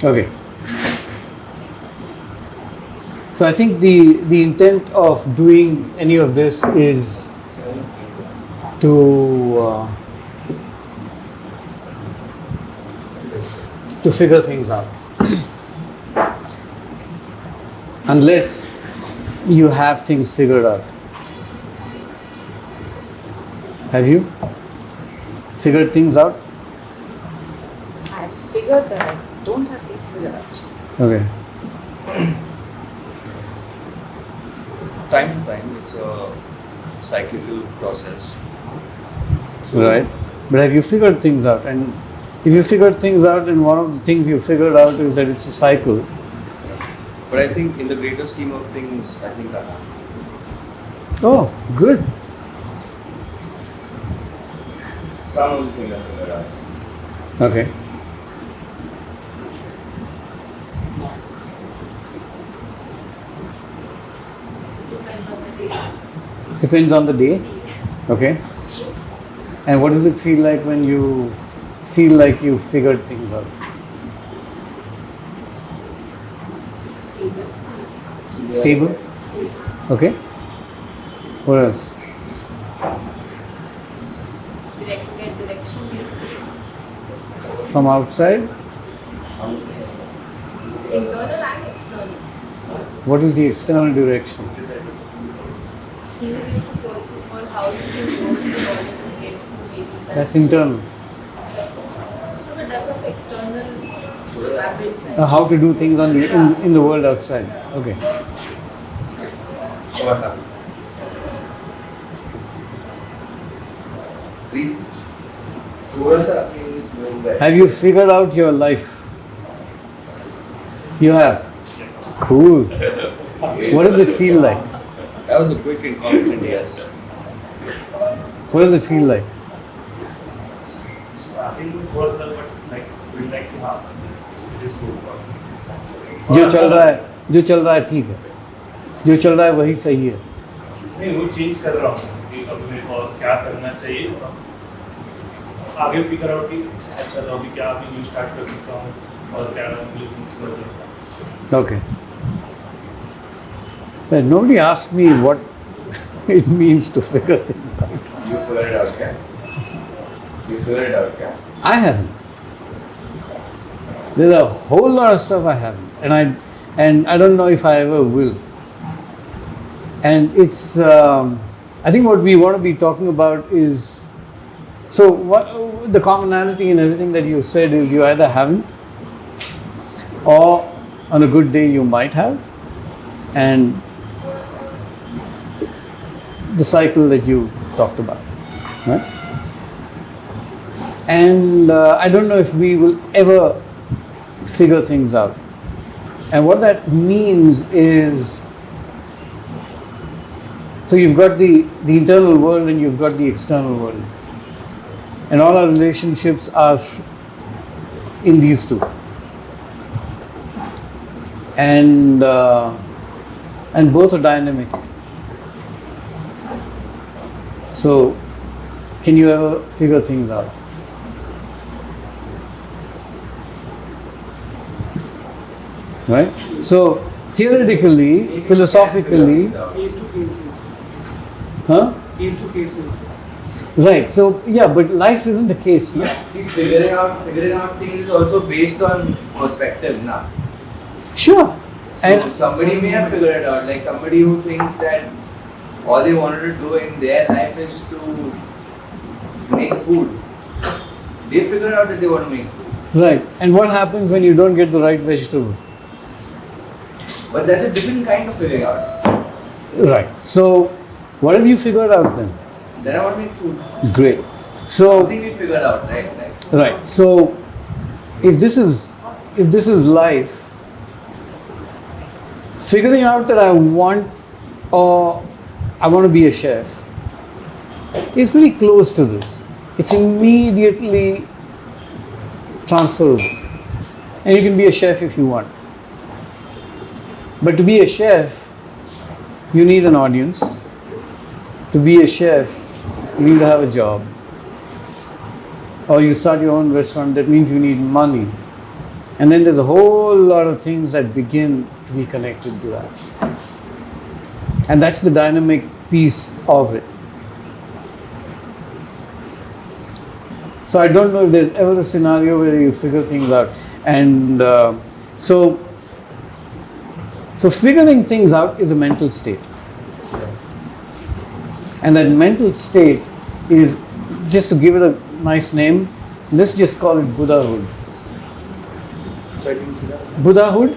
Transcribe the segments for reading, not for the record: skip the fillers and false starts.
Okay. So I think the intent of doing any of this is to figure things out. Unless you have things figured out. Have you figured things out? I've figured that I don't have things figured out. Okay. Time to time, it's a cyclical process. Right. But have you figured things out? And if you figured things out, and one of the things you figured out is that it's a cycle. But I think in the greater scheme of things, I think I have. Oh, good. Some of the things I figured out. Okay. Depends on the day. Okay. And what does it feel like when you feel like you figured things out? Stable? Okay. What else? Get direction basically. From outside? Internal and external. What is the external direction? Things you have to pursue or how you can work in order to get to That's internal. But that's of external habits. How to do things on the, in the world outside. Okay. What happened? See? थोड़ा सा English बोल रहा है. Have you figured out your life? You have? Cool. What does it feel like? That was a quick and confident yes. What does it feel like? Starting with personal, but like we like to have it is good for. जो चल रहा है ठीक है. जो चल रहा है वही सही है. नहीं वो चेंज कर रहा हूँ कि अब मेरे को क्या करना चाहिए और आगे फिगर आउट कि अच्छा तो अभी क्या अभी न्यू स्टार्ट कर सकता हूँ और क्या न्यू थिंग्स कर सकता हूँ. Okay. But nobody asked me what it means to figure things out. You figured it out, क्या? You figured it out, क्या? I haven't. There's a whole lot of stuff I haven't, and I don't know if I ever will. And it's, I think what we want to be talking about is, so what the commonality in everything that you said is you either haven't, or on a good day you might have, and the cycle that you talked about, right? And I don't know if we will ever figure things out. And what that means is, so you've got the internal world and you've got the external world. And all our relationships are in these two. And both are dynamic. So, can you ever figure things out? Right? So, theoretically, philosophically, Case to case basis. huh? Case to case basis. Right. So, yeah, but life isn't a case. No? See, figuring out things is also based on perspective, na. Sure. So And somebody may have figured it out, like somebody who thinks that all they wanted to do in their life is to make food. They figured out that they want to make food. right. And what happens when you don't get the right vegetable? But that's a different kind of figuring out. Right. So, what have you figured out then? Then I want to make food. Great. So, Something we figured out, right? right. So, if this is life, figuring out that I want to be a chef is pretty close to this. It's immediately transferable, and you can be a chef if you want. But to be a chef, you need an audience. To be a chef, you need to have a job. Or you start your own restaurant, that means you need money. And then there's a whole lot of things that begin to be connected to that. And that's the dynamic piece of it. So I don't know if there's ever a scenario where you figure things out. And so figuring things out is a mental state. And that mental state is, just to give it a nice name, let's just call it Buddhahood. So I didn't see that. Buddhahood,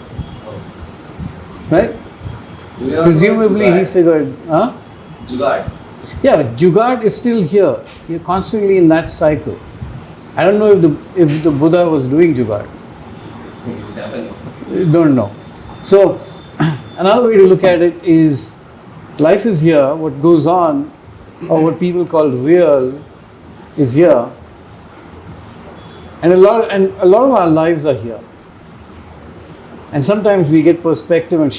right? Presumably he figured, huh? Jugaad. Yeah, but Jugaad is still here. You're constantly in that cycle. I don't know if the Buddha was doing Jugaad. You never know. Don't know. So another way to look at it is life is here, what goes on, or what people call real, is here. And a lot of our lives are here. And sometimes we get perspective and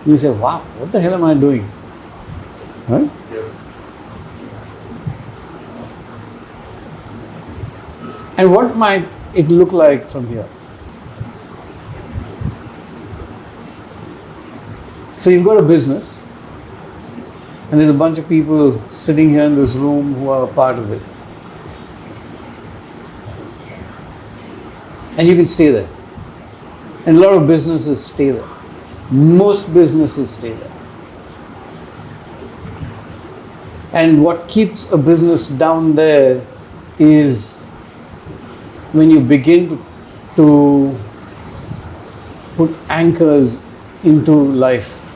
you say, wow, what the hell am I doing? Right? Yeah. And what might it look like from here? So you've got a business, and there's a bunch of people sitting here in this room who are a part of it. And you can stay there. And a lot of businesses stay there. Most businesses stay there. And what keeps a business down there is when you begin to put anchors into life.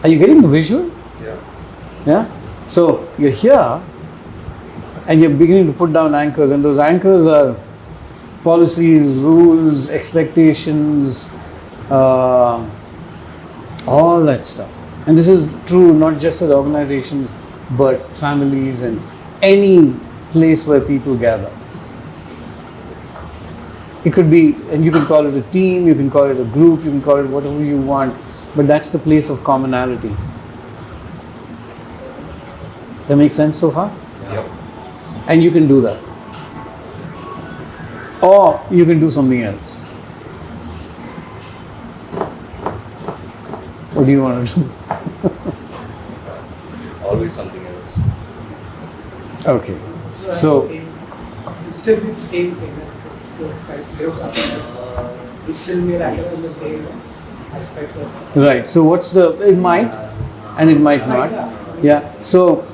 Are you getting the visual? Yeah. Yeah? So you're here and you're beginning to put down anchors, and those anchors are policies, rules, expectations, all that stuff. And this is true not just with organizations, but families and any place where people gather. It could be, and you can call it a team, you can call it a group, you can call it whatever you want, but that's the place of commonality. That makes sense so far? Yep. And you can do that. Or you can do something else. What do you want to do? Always something else. Okay. So it still be the same thing. If I figure something else, it still may rattle in the same aspect of. Right. So what's it might and it might not. Yeah. So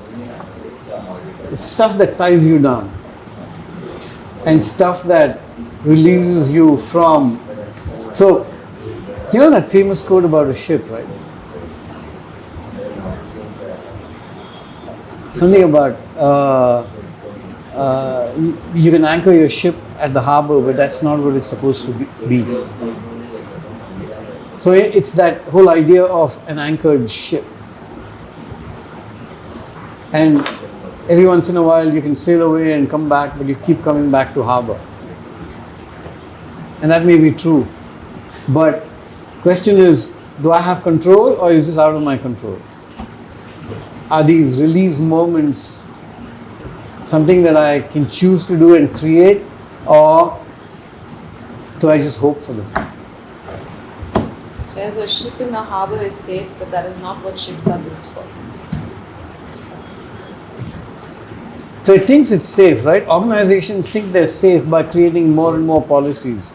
stuff that ties you down and stuff that releases you from. So you know that famous quote about a ship, right? Something about you can anchor your ship at the harbor, but that's not what it's supposed to be. So it's that whole idea of an anchored ship. And every once in a while you can sail away and come back, but you keep coming back to harbor. And that may be true. But question is, do I have control or is this out of my control? Are these release moments something that I can choose to do and create, or do I just hope for them? Says a ship in a harbor is safe, but that is not what ships are built for. So it thinks it's safe, right? Organizations think they're safe by creating more and more policies.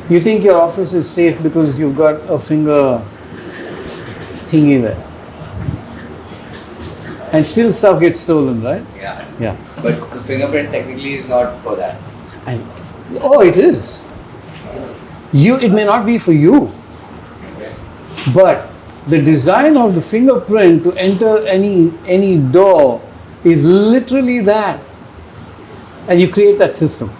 You think your office is safe because you've got a finger thingy there. And still stuff gets stolen, right? Yeah. Yeah. But the fingerprint technically is not for that. And oh, it is. It may not be for you, but the design of the fingerprint to enter any door is literally that, and you create that system.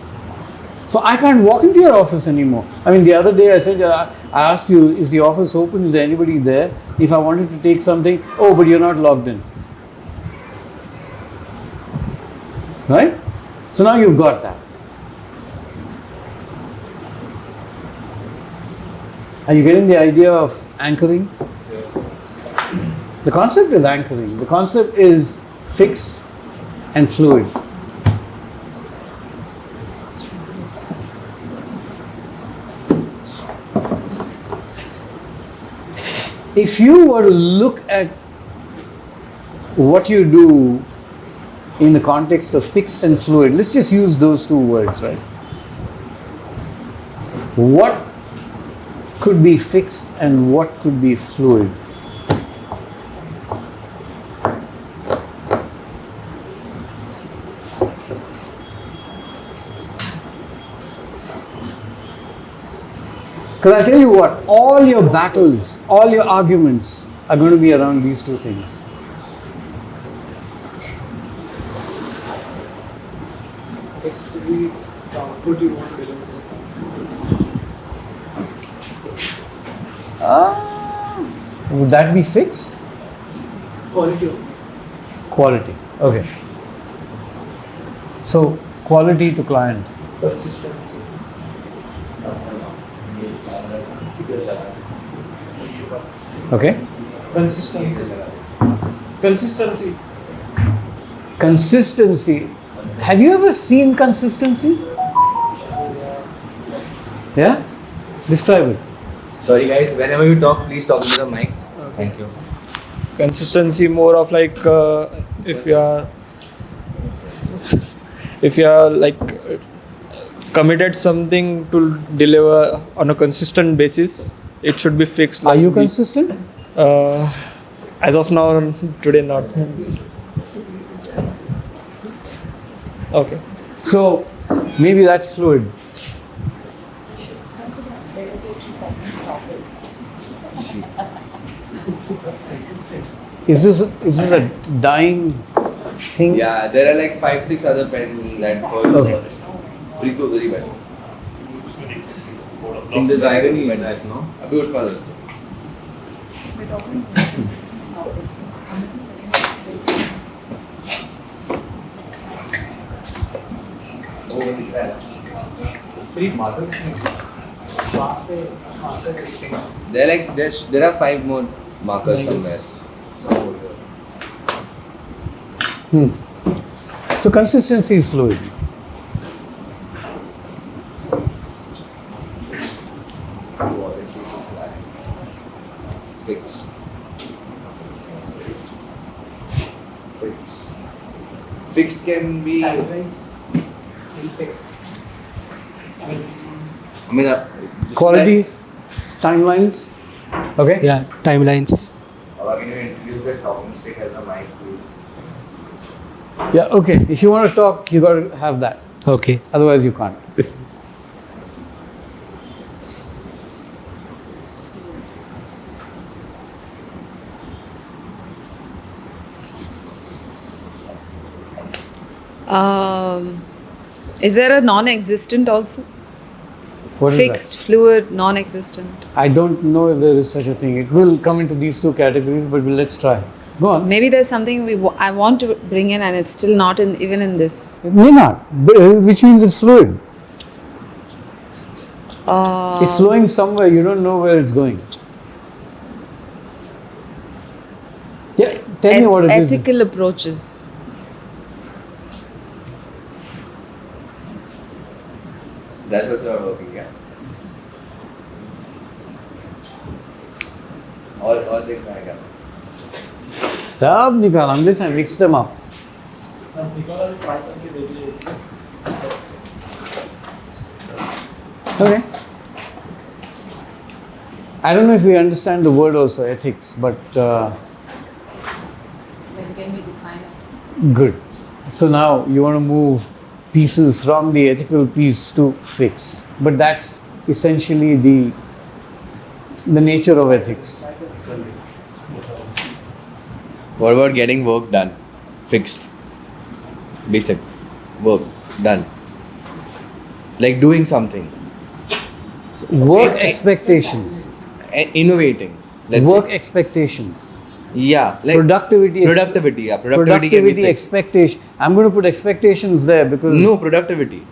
So I can't walk into your office anymore. I mean, the other day I said, I asked you, is the office open? Is there anybody there? If I wanted to take something, oh, but you're not logged in. Right? So now you've got that. Are you getting the idea of anchoring? The concept is anchoring. The concept is fixed and fluid. if you were to look at what you do in the context of fixed and fluid, let's just use those two words, right? What could be fixed and what could be fluid? Because I tell you what, all your battles, all your arguments are going to be around these two things. Fixed could be the output you want to deliver. Would that be fixed? Quality of Quality. Okay. So, quality to client. consistency. Okay. Consistency. Consistency. Consistency. Have you ever seen consistency? Yeah? Describe it. Sorry guys, whenever you talk, please talk into the mic. Thank you. Consistency more of like if you are like committed something to deliver on a consistent basis, it should be fixed. Are you consistent? As of now, today not. Okay. So, maybe that's fluid. Is this a dying thing? Yeah, there are like 5-6 other pens that follow. Okay. Preeto very well. Board In this irony, But that, no? अभी उठ पा रहा है। We're talking about consistent topics. वो दिख रहा है। There are 5 more markers somewhere. So, consistency is fluid. Fixed. Fixed can be. Timelines. Fixed. I mean, Quality, timelines. Okay? Yeah, timelines. Can you introduce the talking stick as a mic, please? Yeah, okay. If you want to talk, you got to have that. Okay. Otherwise, you can't. Is there a non-existent also? What is Fixed, fluid, non-existent. that? I don't know if there is such a thing. It will come into these two categories, but let's try. Go on. Maybe there's something I want to bring in, and it's still not in even in this. It may not, but, which means it's fluid. It's flowing somewhere, you don't know where it's going. Yeah, tell me what it is. Ethical approaches. that's also not working, yeah. Or they try again. सब निकाल, I'm just I mixed them up. Okay. I don't know if we understand the word also, ethics, but Then can we define it? good. So now you want to move pieces from the ethical piece to fixed. But that's essentially the nature of ethics. What about getting work done? Fixed. Basic. Work done. Like doing something. Work expectations. Innovating. Let's Work say. expectations. Yeah. Like Productivity. Productivity, yeah. Productivity can be fixed. expectation. I'm going to put expectations there because No, productivity.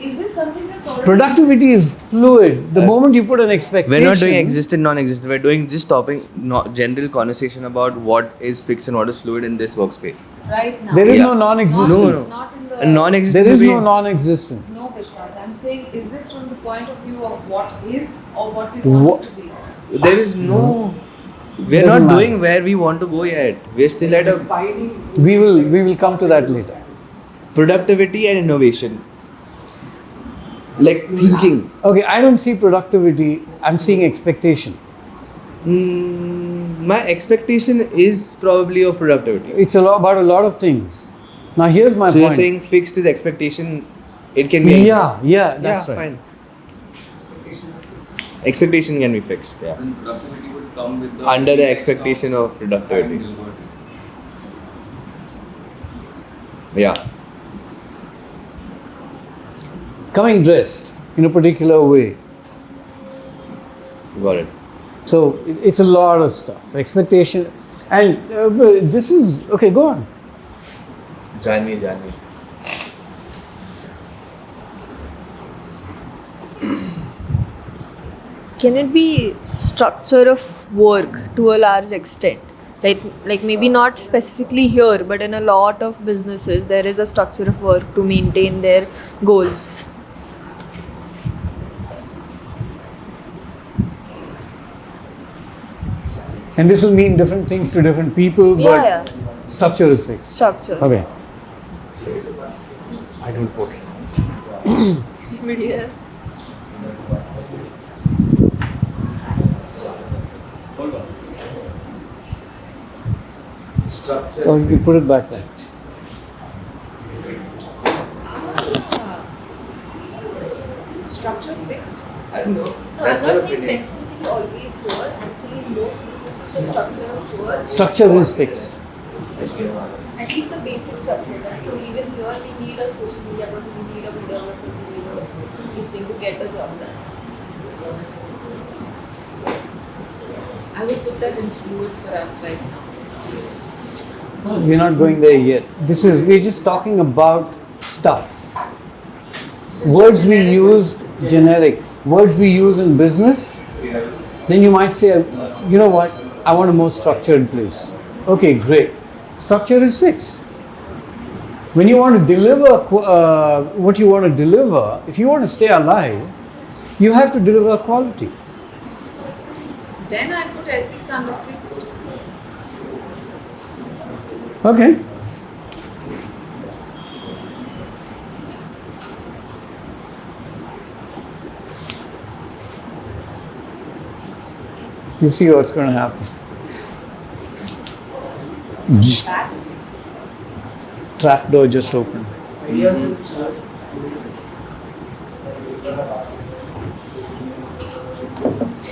Is this something that's already productivity is fluid. The moment you put an expectation. We're not doing existent, non-existent. We're doing just topic, general conversation about what is fixed and what is fluid in this workspace. right now? There is Yeah. no non-existent. No. Not in the. A non-existent. There is will no be- non-existent. No, Vishwas. I'm saying, is this from the point of view of what is or what we Wha- want it to be? There is no. We're Doesn't not matter. doing where we want to go yet. We're still at a We will come to that later. productivity and innovation. Like thinking. Okay, I don't see productivity. I'm seeing expectation. My expectation is probably of productivity. It's about a lot of things. Now here's my So point. you're saying fixed is expectation. It can be. Yeah, that's right. Fine. Expectation can be fixed. Yeah. And productivity would come with the Under the effects expectation of productivity. having delivered. Yeah. Coming dressed in a particular way. Got it. So it's a lot of stuff. Expectation. And this is, okay, go on. Janvi. Can it be structure of work to a large extent? Like maybe not specifically here, but in a lot of businesses, there is a structure of work to maintain their goals. And this will mean different things to different people, but Yeah. structure is fixed. Structure. Okay. I don't work. Everybody else. Structure. Oh, you put it back there. Structure is fixed. I don't know. No, That's I'm her not saying opinion. necessarily always here. I'm saying in most businesses, the structure of work. Structure is fixed. At least the basic structure. That even here we need a social media person, we need a videographer, we need a this thing to get the job done. I would put that in fluid for us right now. We're not going there yet. We're just talking about stuff. Words we use, generic. Words we use in business, then you might say, you know what, I want a more structured place. Okay, great. Structure is fixed. When you want to deliver what you want to deliver, if you want to stay alive, you have to deliver quality. Then I'd put ethics under fixed. Okay. You see what's going to happen. That fixed. Trap door just opened. Ideas and stuff.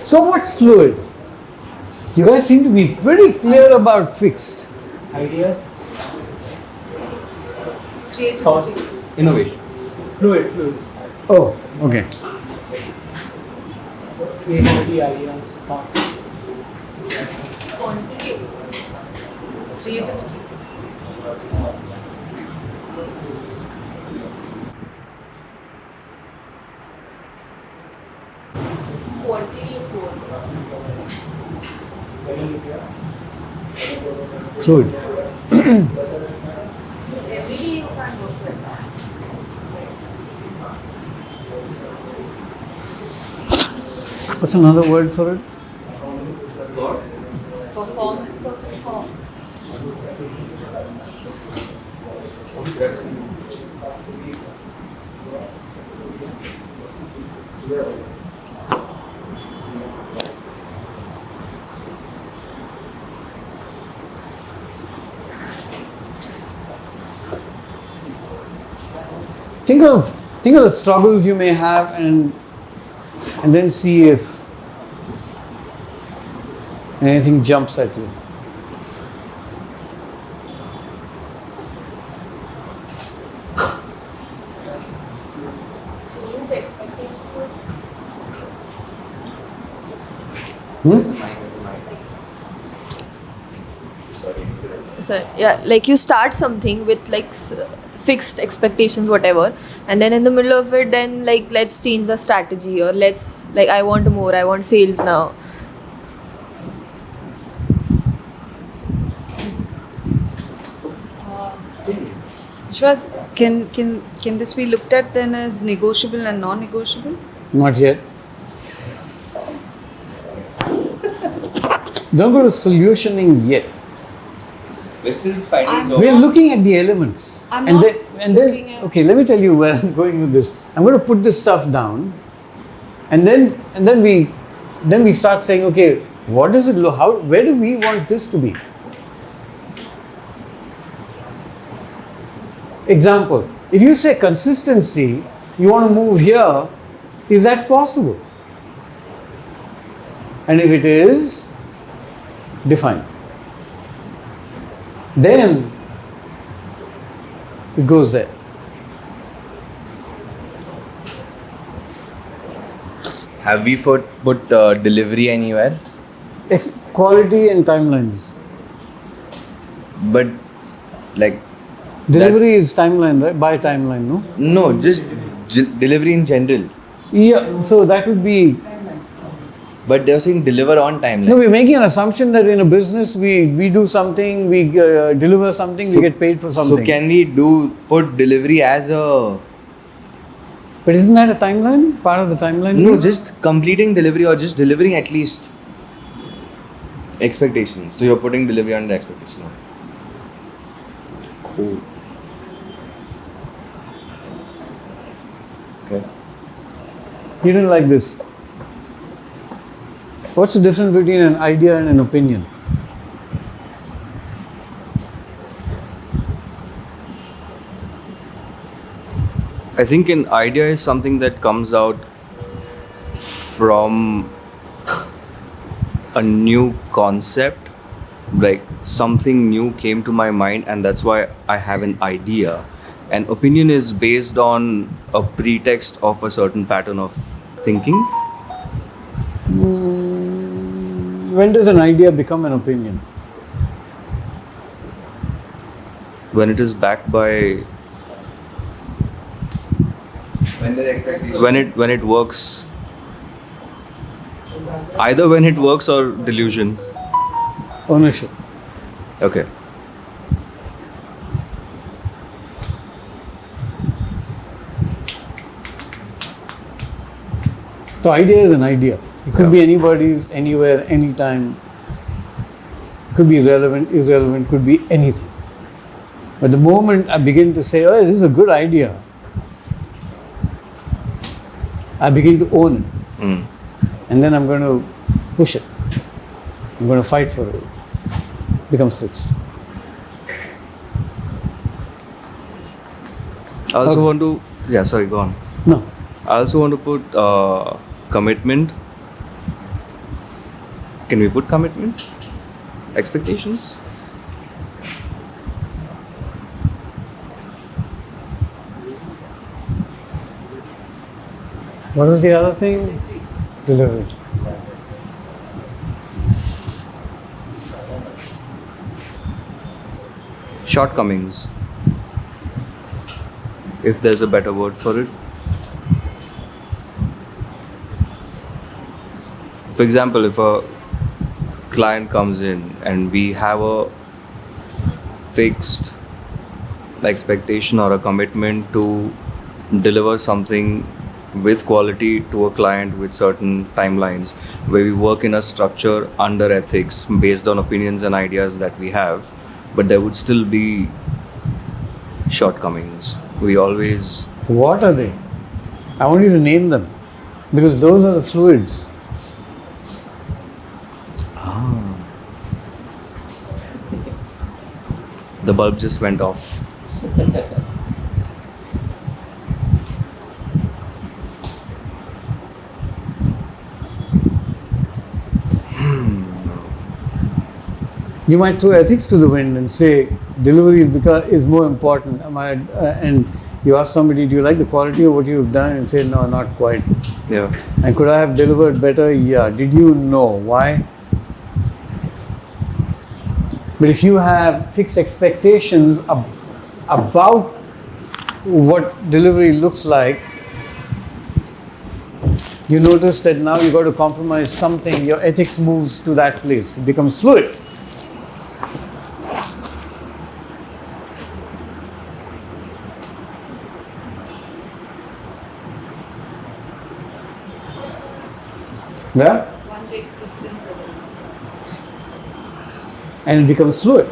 So what's fluid? You guys seem to be pretty clear about fixed. Ideas. Creativity. Thoughts. Innovation. Fluid. Oh, okay. Creativity, ideas, thoughts. Quantity. Creativity. Quantity of work. Fluid. Every day you can't work like that. What's another word for it? Performance. Think of the struggles you may have and then see if anything jumps at you. So you have expectations also. So yeah, like you start something with like fixed expectations, whatever, and then in the middle of it, then like let's change the strategy, or let's like I want more, I want sales now. Shwaz, can this be looked at then as negotiable and non-negotiable? Not yet. Don't go to solutioning yet. We're still finding We're looking at the elements. I'm and not then, and then looking at- okay, let me tell you where I'm going with this. I'm going to put this stuff down, and then we start saying, okay, what does it look? Where do we want this to be? Example: if you say consistency, you want to move here. Is that possible? And if it is, define. Then it goes there. Have we put delivery anywhere? Quality and timelines. But like Delivery that's- is timeline, right? By timeline, no? No, just delivery in general. Yeah, so that would be. But they're saying deliver on timeline. No, we're making an assumption that in a business we do something, we deliver something, we get paid for something. So can we put delivery as a But isn't that a timeline? Part of the timeline? no, just completing delivery or just delivering at least expectations. So you're putting delivery under expectation. Cool. Okay. You didn't like this. What's the difference between an idea and an opinion? I think an idea is something that comes out from a new concept, like something new came to my mind and that's why I have an idea. An opinion is based on a pretext of a certain pattern of thinking. When does an idea become an opinion? When it is backed by When the expectation. when it works, either when it works or delusion. Ownership. Okay. So idea is an idea. It could be anybody's, anywhere, anytime. It could be relevant, irrelevant, could be anything. But the moment I begin to say, oh, this is a good idea, I begin to own it. Mm. And then I'm going to push it. I'm going to fight for it. Becomes fixed. I also Okay. want to, yeah, sorry, go on. No. I also want to put commitment. Can we put commitment? Expectations? What was the other thing? Delivery. Shortcomings, if there's a better word for it. For example, if a client comes in and we have a fixed expectation or a commitment to deliver something with quality to a client with certain timelines, where we work in a structure under ethics based on opinions and ideas that we have, but there would still be shortcomings. We always What are they? I want you to name them. Because those are the fluids. the bulb just went off. You might throw ethics to the wind and say delivery is more important. And you ask somebody, do you like the quality of what you've done? And say, no, not quite. Yeah. And could I have delivered better? Yeah. Did you know why? But if you have fixed expectations about what delivery looks like, you notice that now you've got to compromise something, your ethics moves to that place, it becomes fluid. Yeah? One takes precedence over another. and it becomes fluid.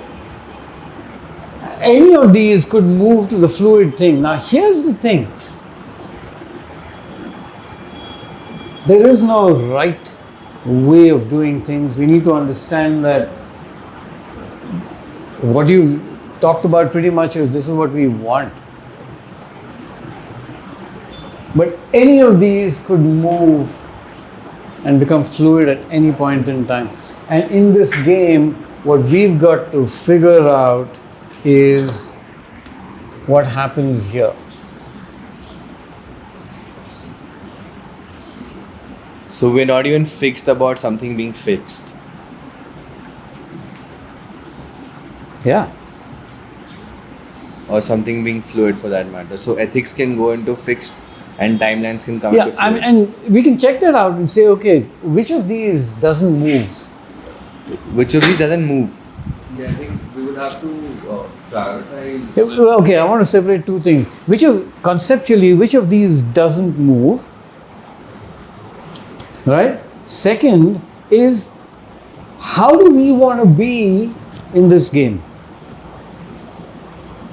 Any of these could move to the fluid thing. Now here's the thing. There is no right way of doing things. We need to understand that what you've talked about pretty much is this is what we want. But any of these could move and become fluid at any point in time. And in this game, what we've got to figure out is what happens here. So we're not even fixed about something being fixed. Yeah. Or something being fluid for that matter. So ethics can go into fixed and timelines can come Yeah, into fluid. and we can check that out and say, okay, which of these doesn't move? Which of these doesn't move? Yeah, I think we would have to prioritize. Okay, I want to separate two things. Conceptually, which of these doesn't move? Right? Second is, how do we want to be in this game?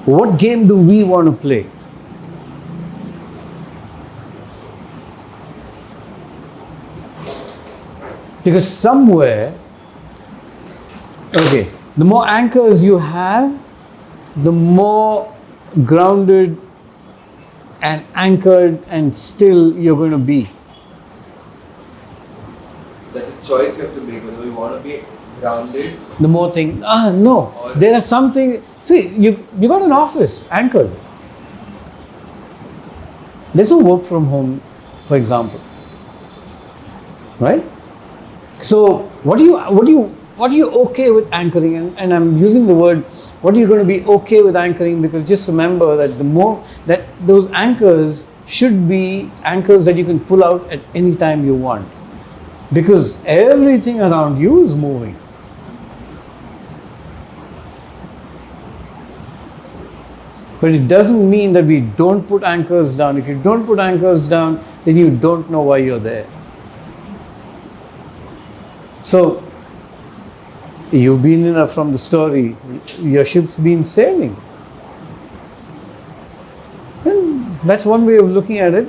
What game do we want to play? Because somewhere, okay, the more anchors you have, the more grounded and anchored and still you're going to be. That's a choice you have to make whether we want to be grounded. The more thing, no, there are something. See, you got an office anchored. There's no work from home, for example, right? So what are you okay with anchoring? And I'm using the word, what are you going to be okay with anchoring? Because just remember that those anchors should be anchors that you can pull out at any time you want. Because everything around you is moving. But it doesn't mean that we don't put anchors down. If you don't put anchors down, then you don't know why you're there. So, you've been enough from the story, your ship's been sailing. And that's one way of looking at it.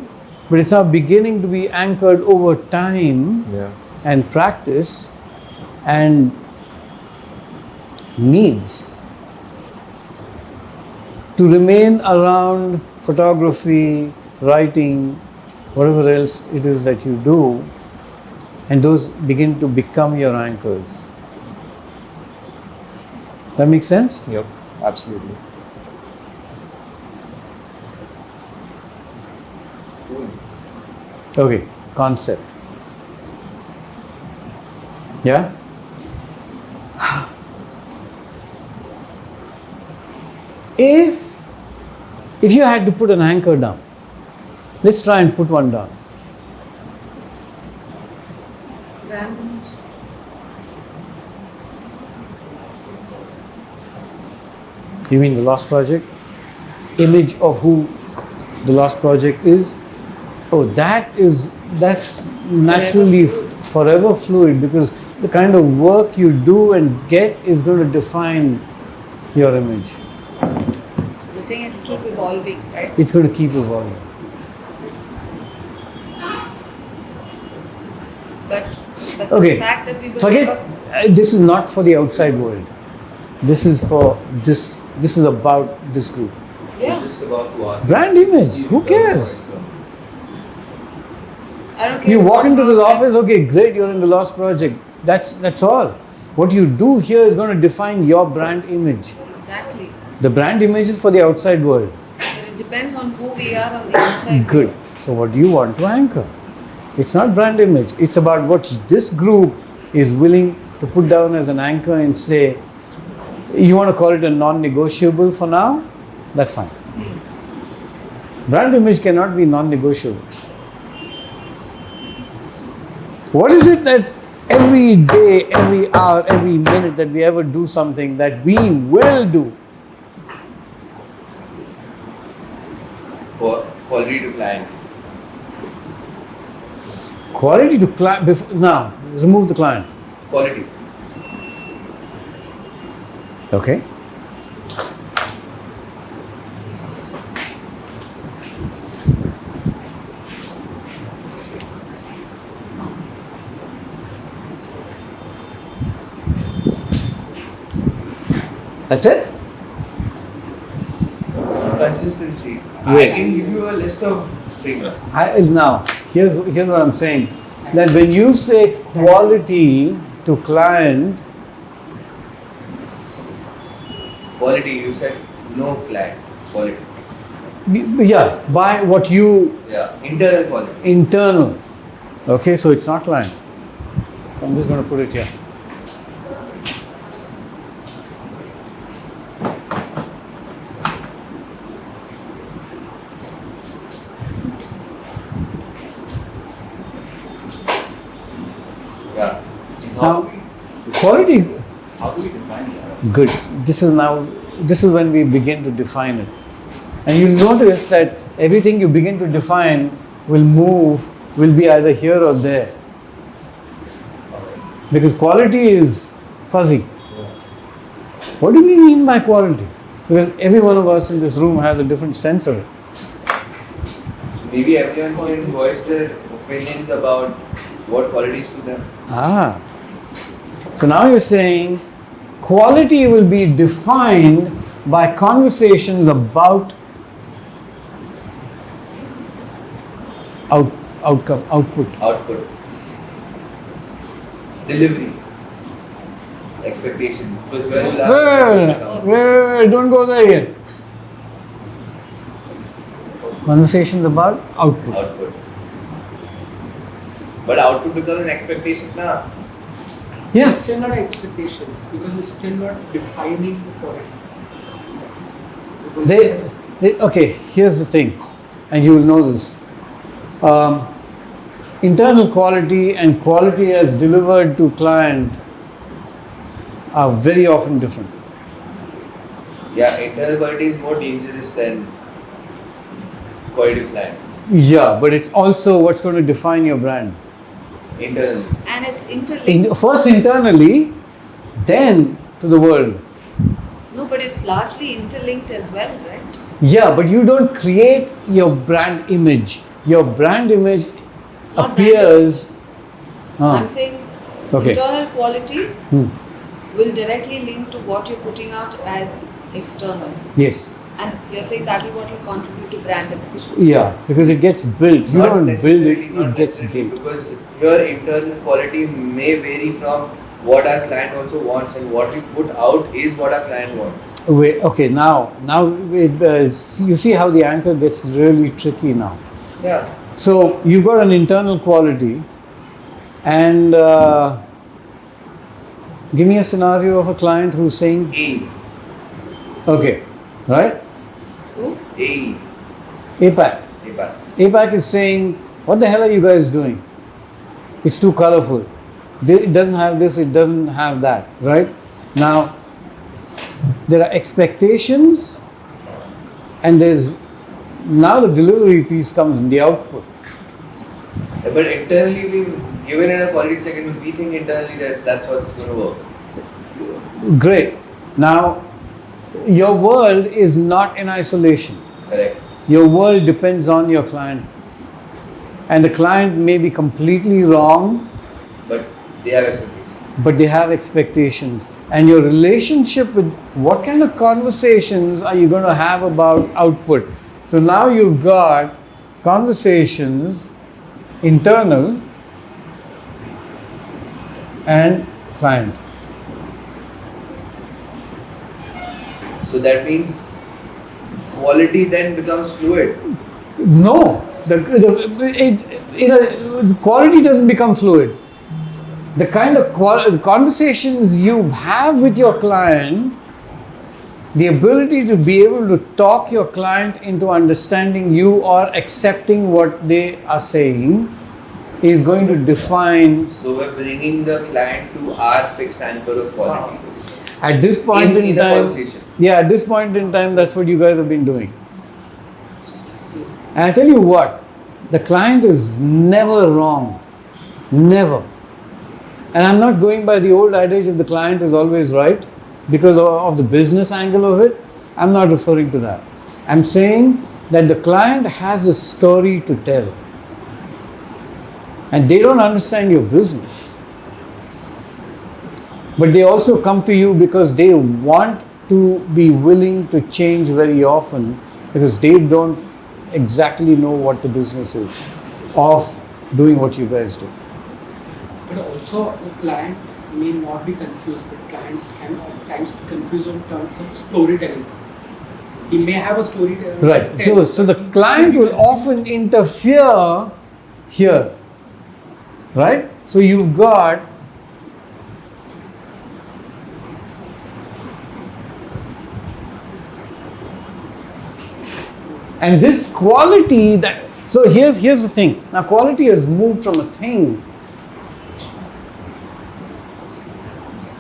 But it's now beginning to be anchored over time and practice and needs to remain around photography, writing, whatever else it is that you do, and those begin to become your anchors. That makes sense? Yep, absolutely. Okay, concept. Yeah? If you had to put an anchor down, let's try and put one down. Brand image. You mean the Lost Project? Image of who the Lost Project is? Oh, that's naturally forever fluid, because the kind of work you do and get is going to define your image. You're saying it'll keep evolving, right? It's going to keep evolving. But Okay, the fact that we will forget, this is not for the outside world. This is for this is about this group. yeah, Just about to ask. Brand image, who cares? I don't care. You walk into this about office, okay, great, you're in the Lost Project. That's all. What you do here is going to define your brand image. that. Exactly. The brand image is for the outside world. But it depends on who we are on the inside. Good. So what do you want to anchor? It's not brand image. It's about what this group is willing to put down as an anchor and say, you want to call it a non-negotiable for now? That's fine. Brand image cannot be non-negotiable. What is it that every day, every hour, every minute that we ever do something that we will do? Quality to client. Quality to client. Now, remove the client. Quality. Okay. That's it? Consistency. I Wait. can give you a list of things. Now, here's what I'm saying. That when you say quality to client, Quality, you said no client. Quality. yeah, by what you Yeah. Internal quality. internal. Okay, so it's not client. I'm just going to put it here. Yeah. Now, quality. How do we define that? Good. This is when we begin to define it. And you'll notice that everything you begin to define will be either here or there. Because quality is fuzzy. What do we mean by quality? Because every one of us in this room has a different sense of it. So maybe everyone can voice their opinions about what quality is to them. Ah. So now you're saying quality will be defined by conversations about output. Output. Delivery. Expectation. Because where you Wait, don't go there yet. Conversations about output. Output. But output becomes an expectation now. Yeah. It's still not expectations because you're still not defining the quality. Because Okay, here's the thing, and you will know this. Internal quality and quality as delivered to client are very often different. Yeah, internal quality is more dangerous than quality to client. Yeah, but it's also what's going to define your brand. Internal. And it's interlinked. First internally, then to the world. No, but it's largely interlinked as well, right? Yeah, but you don't create your brand image. Your brand image Not appears. I'm saying Okay. internal quality Hmm. will directly link to what you're putting out as external. Yes. And you're saying that will what will contribute to brand image. Yeah, because it gets built. You Not don't build necessarily, it, not it gets necessarily, built. because your internal quality may vary from what our client also wants, and what we put out is what our client wants. Wait, okay, now you see how the anchor gets really tricky now. Yeah. So you've got an internal quality, and give me a scenario of a client who's saying, A. okay, right? Who? A. APAC. APAC. APAC is saying, what the hell are you guys doing? It's too colorful. It doesn't have this, it doesn't have that, right? Now, there are expectations, and now the delivery piece comes in the output. But internally, we've given it a quality check, and we think internally that that's what's going to work. Great. Now, your world is not in isolation. Correct. Your world depends on your client. And the client may be completely wrong, But they have expectations. but they have expectations. And your relationship with what kind of conversations are you going to have about output? So now you've got conversations, internal and client. So that means quality then becomes fluid. No, the quality doesn't become fluid. The kind of conversations you have with your client, the ability to be able to talk your client into understanding you or accepting what they are saying is going to define. So we're bringing the client to our fixed anchor of quality. At this point in a time, conversation. yeah, at this point in time, that's what you guys have been doing. And I tell you what, the client is never wrong. Never. And I'm not going by the old adage of the client is always right. because of the business angle of it. I'm not referring to that. I'm saying that the client has a story to tell and they don't understand your business. But they also come to you because they want to be willing to change very often because they don't exactly know what the business is of doing what you guys do. But also the client may not be confused, but clients can at times be confused in terms of storytelling. He may have a storytelling. Right. So the client will often interfere here. Right? So you've got and this quality that so here's the thing. Now quality has moved from a thing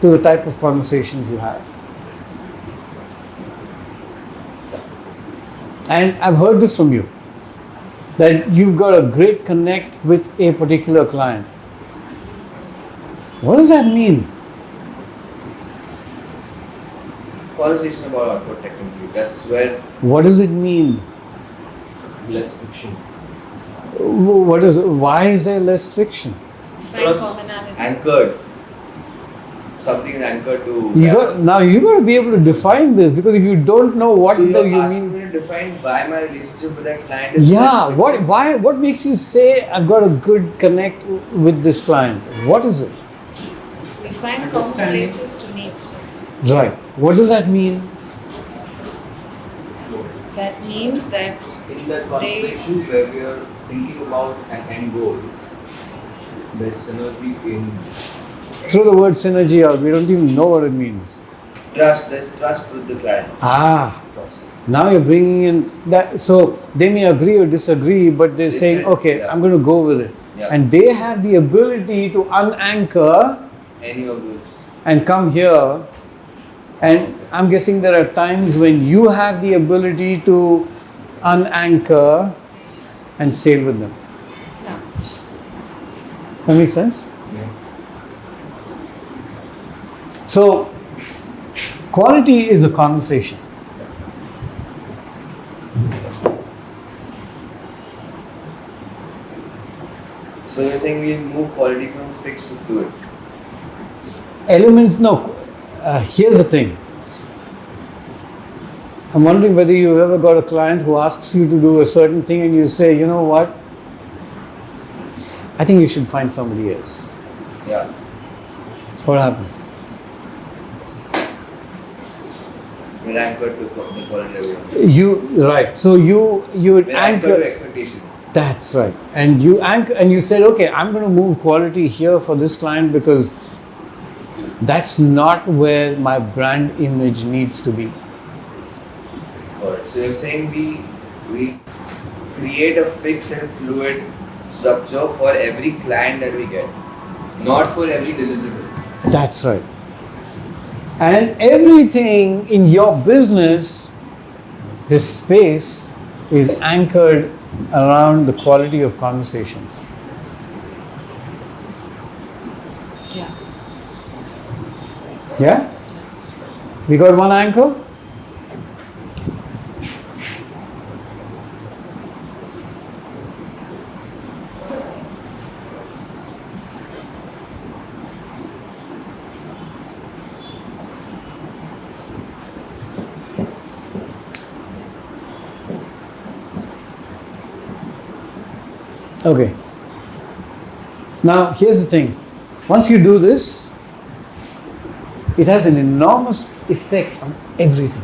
to the type of conversations you have. And I've heard this from you, that you've got a great connect with a particular client. What does that mean? Conversation about output technically. That's where What does it mean? Less friction. Why is there less friction? Find commonality. anchored. Something is anchored to. Now you got to be able to define this, because if you don't know what So the you're you asking mean. me to define why my relationship with that client is Yeah, less friction. what makes you say I've got a good connect with this client? What is it? We find common places to meet. Right. What does that mean? That means that In that They- conversation where we are thinking about an end goal, there's synergy in Throw the word synergy out. We don't even know what it means. Trust. There's trust with the client. trust. Now you're bringing in that. So they may agree or disagree, but they're saying, okay, yeah. I'm going to go with it. Yeah. And they have the ability to unanchor Any of those. and come here. And I'm guessing there are times when you have the ability to unanchor and sail with them. yeah. That makes sense? Yeah. So, quality is a conversation. So you're saying we move quality from fixed to fluid. Elements, no. Here's the thing. I'm wondering whether you ever got a client who asks you to do a certain thing and you say, you know what? I think you should find somebody else. Yeah. What happened? We're anchored to the quality of it. Right. So you would We're anchored anchor. to expectations. That's right. And you anchor and you said, okay, I'm going to move quality here for this client because that's not where my brand image needs to be. Alright. So you're saying we create a fixed and fluid structure for every client that we get, not for every deliverable. That's right. And everything in your business, this space is anchored around the quality of conversations. Yeah. Yeah? We got one anchor? Okay. Now, here's the thing. Once you do this, it has an enormous effect on everything.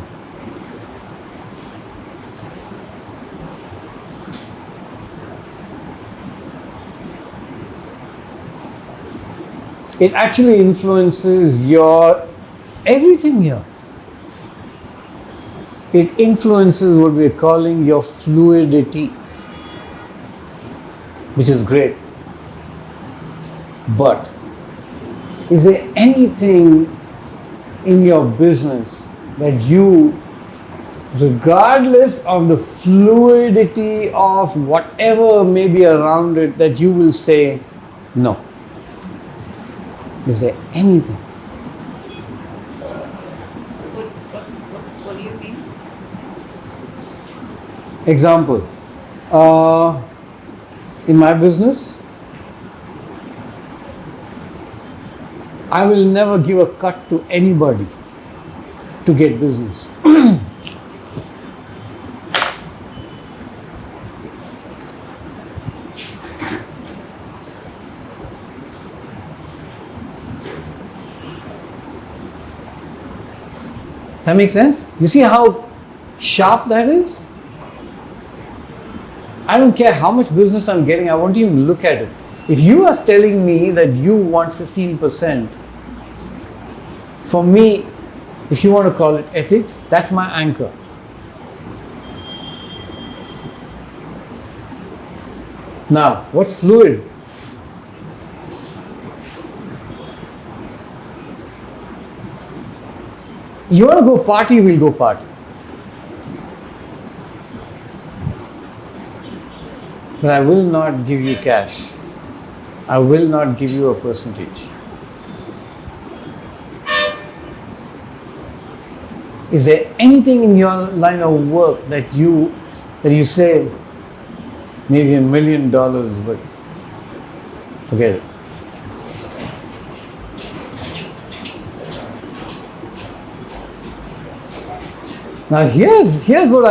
It actually influences your everything here. It influences what we're calling your fluidity, which is great. But is there anything in your business that you, regardless of the fluidity of whatever may be around it, that you will say no? Is there anything? Example, in my business, I will never give a cut to anybody to get business. That makes sense? You see how sharp that is? I don't care how much business I'm getting, I won't even look at it. If you are telling me that you want 15%, for me, if you want to call it ethics, that's my anchor. Now, what's fluid? You want to go party, we'll go party. But I will not give you cash. I will not give you a percentage. Is there anything in your line of work that you say, maybe $1 million, but forget it? Now here's what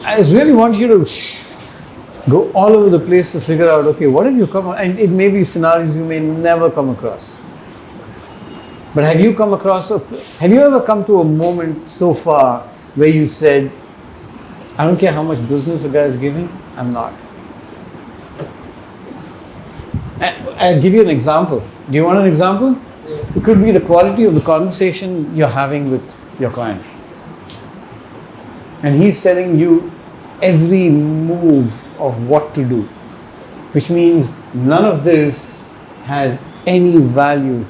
I really want you to go all over the place to figure out, okay, what have you come, and it may be scenarios you may never come across. But have you ever come to a moment so far where you said, I don't care how much business a guy is giving, I'm not. I'll give you an example. Do you want an example? It could be the quality of the conversation you're having with your client. And he's telling you every move of what to do, which means none of this has any value.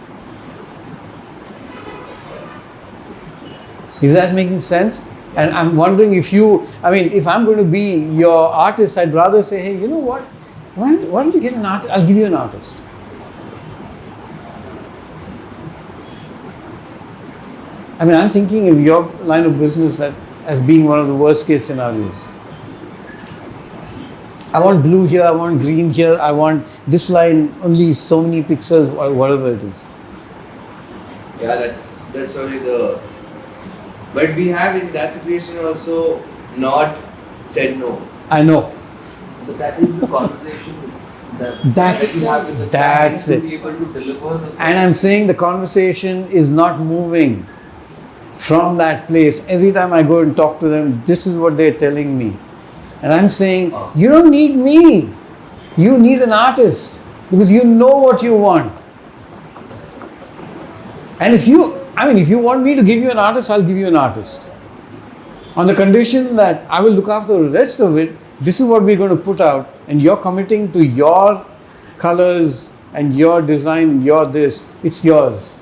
Is that making sense? And I'm wondering if I'm going to be your artist, I'd rather say, hey, you know what? Why don't you get an artist? I'll give you an artist. I'm thinking of your line of business as being one of the worst case scenarios. I want blue here, I want green here, I want this line only so many pixels or whatever it is. Yeah, that's probably the. But we have in that situation also not said no. I know. But that is the conversation That's you have with the that's client to it. be able to deliver the And I'm saying the conversation is not moving from that place. Every time I go and talk to them, this is what they're telling me. And I'm saying, you don't need me. You need an artist because you know what you want. And if you want me to give you an artist, I'll give you an artist. On the condition that I will look after the rest of it, this is what we're going to put out, and you're committing to your colors and your design, your this, it's yours.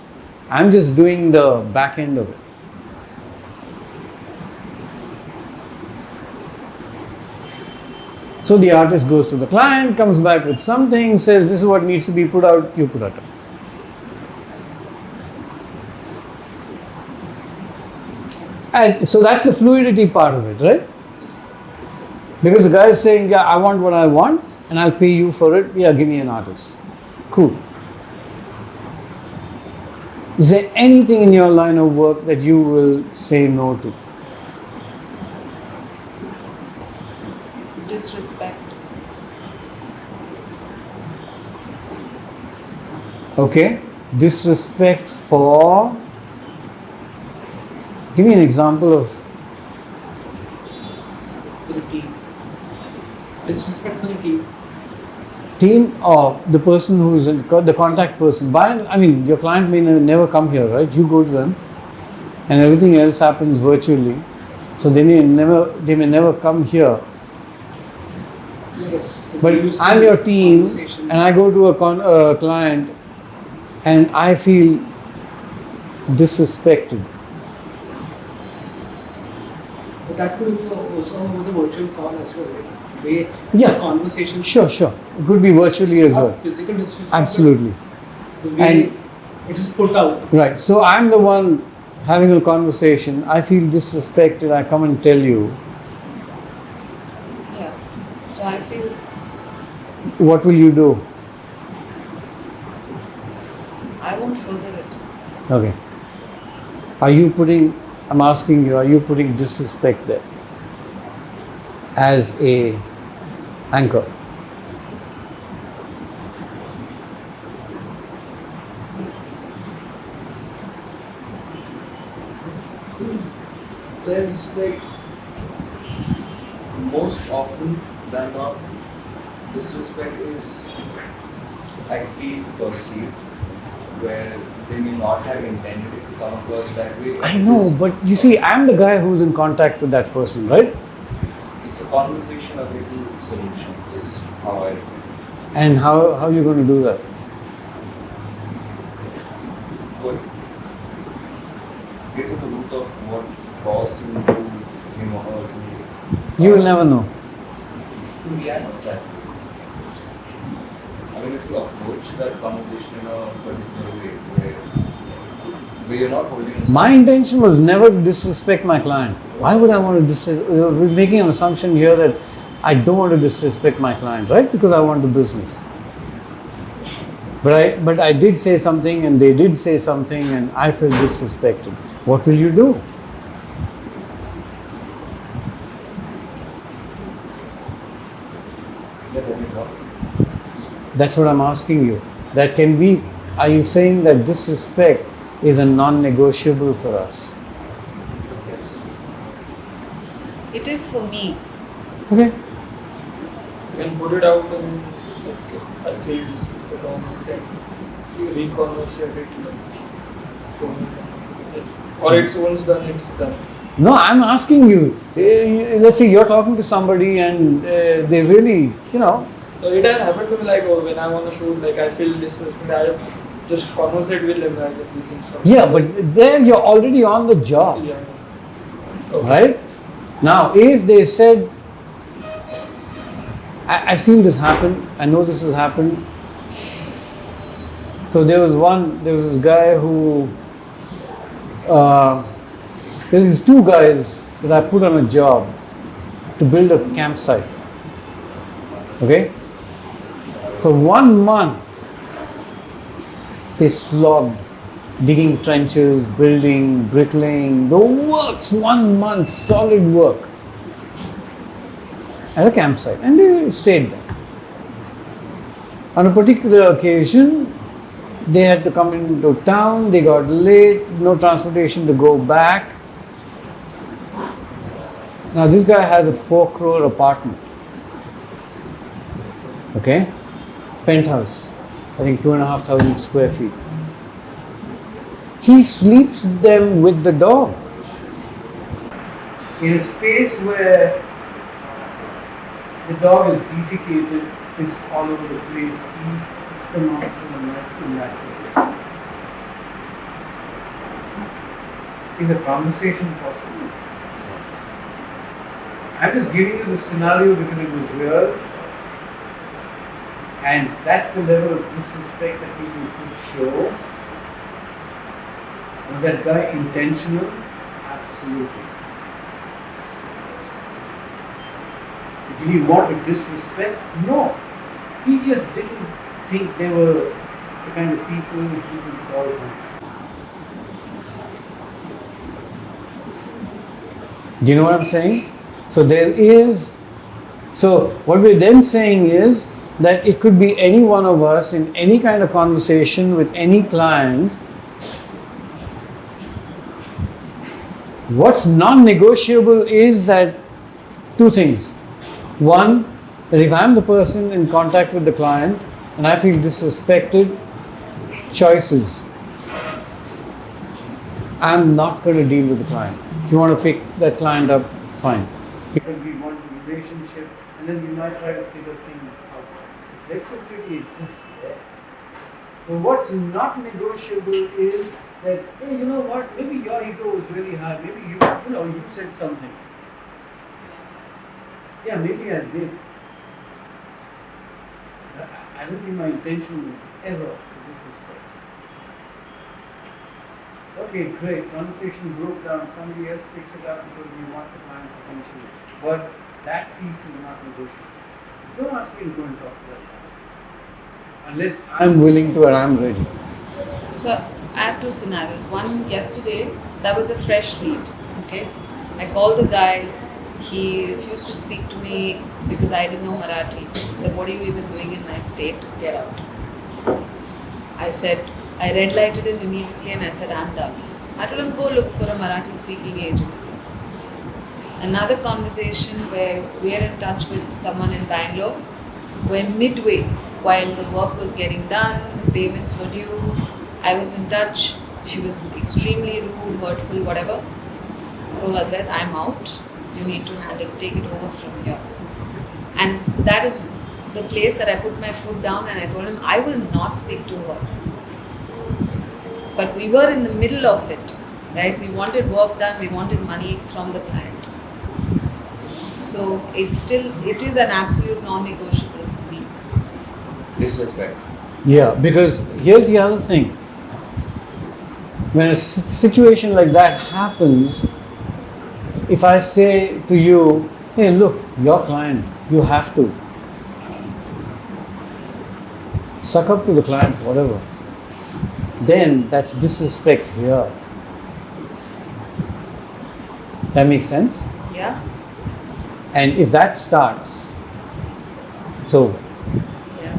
I'm just doing the back end of it. So the artist goes to the client, comes back with something, says this is what needs to be put out, you put it out. And so that's the fluidity part of it, right? Because the guy is saying, yeah, I want what I want and I'll pay you for it. Yeah, give me an artist. Cool. Is there anything in your line of work that you will say no to? Disrespect. Okay. Disrespect for... Give me an example of... For the team. Disrespect for the team. Team or the person who is the contact person. Your client may never come here, right? You go to them and everything else happens virtually. So they may never come here. But I'm your team and I go to a client and I feel disrespected. But that could be also over the virtual call as well, right? Yeah. The conversation. Sure. It could be virtually as well. Physical disrespect. Absolutely. The way it is put out. Right. So I'm the one having a conversation. I feel disrespected. I come and tell you. So I feel What will you do? I won't further it. Okay. I'm asking you, are you putting disrespect there as a anchor? There's like most often than not, disrespect is, I feel, perceived, where they may not have intended it to come across that way. I know, but you see, I'm the guy who's in contact with that person, right? It's a conversation away to solution, is how I look at it. And how are you going to do that? Good. Get to the root of what caused him to him or her to. You will never know. To react to that. I mean, if you approach that conversation in a particular way, where you're not holding a My intention was never to disrespect my client. Why would I want to disrespect? We're making an assumption here that I don't want to disrespect my client, right? Because I want the business. But I did say something and they did say something and I felt disrespected. What will you do? That's what I'm asking you. That can be, are you saying that disrespect is a non-negotiable for us? It is for me. Okay. You can put it out and like, I feel this is the wrong intent. You reconversate it. Or it's once done, it's done. No, I'm asking you. Let's say you're talking to somebody and they really, So it has happened to me like, oh, when I'm on a shoot, like I feel disrespect, I just conversate with them like this is something. Yeah, but there you're already on the job, Yeah. Okay. right? Now, if they said, I've seen this happen, I know this has happened. So there was this guy who, there's these two guys that I put on a job to build a campsite. Okay? For 1 month, they slogged, digging trenches, building, bricklaying, the works, 1 month, solid work at a campsite, and they stayed there. On a particular occasion, they had to come into town, they got late, no transportation to go back. Now this guy has a 4 crore apartment. Okay? Penthouse. I think 2,500 square feet. He sleeps them with the dog. In a space where the dog is defecated, is all over the place, he puts them out in that place. Is a conversation possible? I'm just giving you the scenario because it was real. And that's the level of disrespect that people could show. Was that guy intentional? Absolutely. Did he want to disrespect? No. He just didn't think they were the kind of people he would call home. Do you know what I'm saying? So what we're then saying is that it could be any one of us in any kind of conversation with any client. What's non-negotiable is that two things. One, that if I'm the person in contact with the client and I feel disrespected, choices. I'm not going to deal with the client. If you want to pick that client up, fine. Because we want a relationship and then we might try to figure things out. The flexibility exists there. But what's not negotiable is that, hey, you know what, maybe your ego was really high, maybe you said something. Yeah, maybe I did. I don't think my intention was ever to disrespect. Okay, great, conversation broke down, somebody else picks it up because we want the client potentially. But that piece is not negotiable. don't ask me to go and talk to that guy. Unless I'm willing to and I'm ready. So I have two scenarios. One, yesterday, that was a fresh lead. Okay, I called the guy. He refused to speak to me because I didn't know Marathi. He said, "What are you even doing in my state? Get out." I said, I red lighted him immediately and I said, "I'm done." I told him, "Go look for a Marathi speaking agency." Another conversation where we are in touch with someone in Bangalore, where midway, while the work was getting done, the payments were due, I was in touch. She was extremely rude, hurtful, whatever. I told Advait, "I'm out. You need to take it over from here." And that is the place that I put my foot down and I told him, I will not speak to her. But we were in the middle of it, right? We wanted work done, we wanted money from the client. So it is an absolute non-negotiable for me. Disrespect. Yeah, because here's the other thing. When a situation like that happens, if I say to you, "Hey, look, your client, you have to suck up to the client, whatever," then that's disrespect here. That makes sense? Yeah? And if that starts, it's over. Yeah.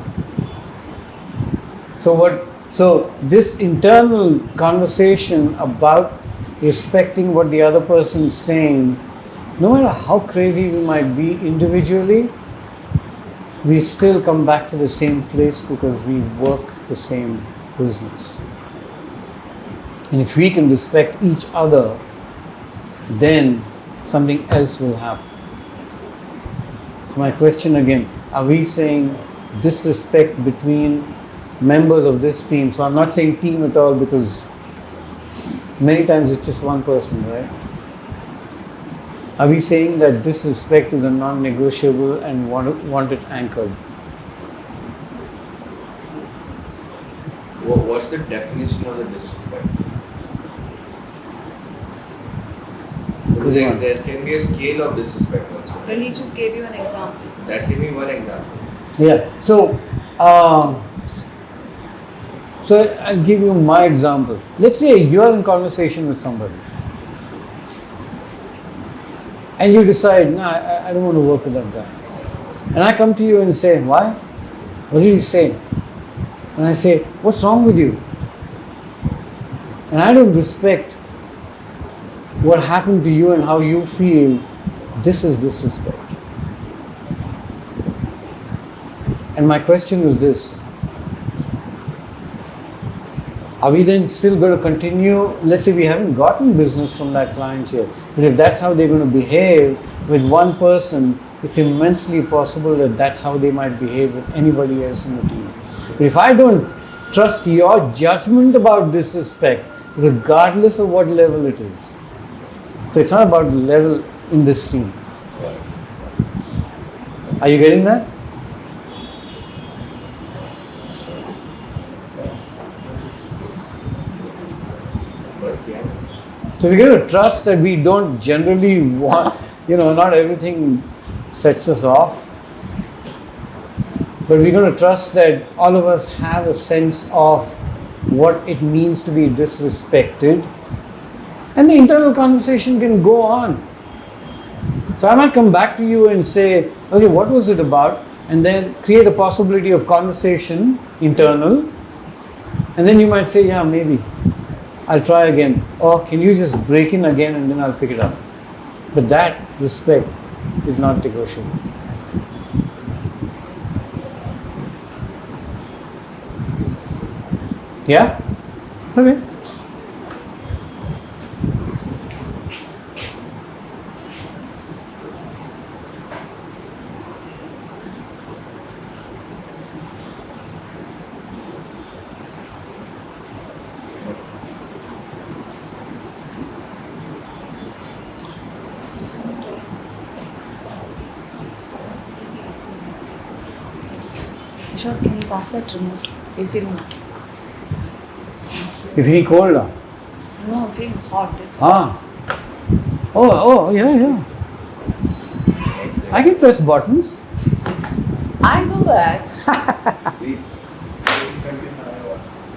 So this internal conversation about respecting what the other person is saying, no matter how crazy we might be individually, we still come back to the same place because we work the same business. And if we can respect each other, then something else will happen. So my question again, are we saying disrespect between members of this team? So I'm not saying team at all because many times it's just one person, right? Are we saying that disrespect is a non-negotiable and want it anchored? What's the definition of the disrespect? Because there can be a scale of disrespect also. But he just gave you an example. That can be one example. Yeah. So I'll give you my example. Let's say you're in conversation with somebody, and you decide, "No, I don't want to work with that guy." And I come to you and say, "Why? What did he say?" And I say, "What's wrong with you?" And I don't respect what happened to you and how you feel. This is disrespect. And my question is this: are we then still going to continue? Let's say we haven't gotten business from that client yet, but if that's how they're going to behave with one person, it's immensely possible that that's how they might behave with anybody else in the team. But if I don't trust your judgment about disrespect, regardless of what level it is, so it's not about the level in this team. Are you getting that? So we're going to trust that we don't generally want, not everything sets us off. But we're going to trust that all of us have a sense of what it means to be disrespected. And the internal conversation can go on. So I might come back to you and say, "Okay, what was it about?" And then create a possibility of conversation, internal. And then you might say, "Yeah, maybe. I'll try again." Or can you just break in again and then I'll pick it up. But that respect is not negotiable. Yeah? Okay. Vishwas, can you pass that remote? AC remote. If you cold, No, I'm feeling hot. It's yeah. I can press buttons. I know that. We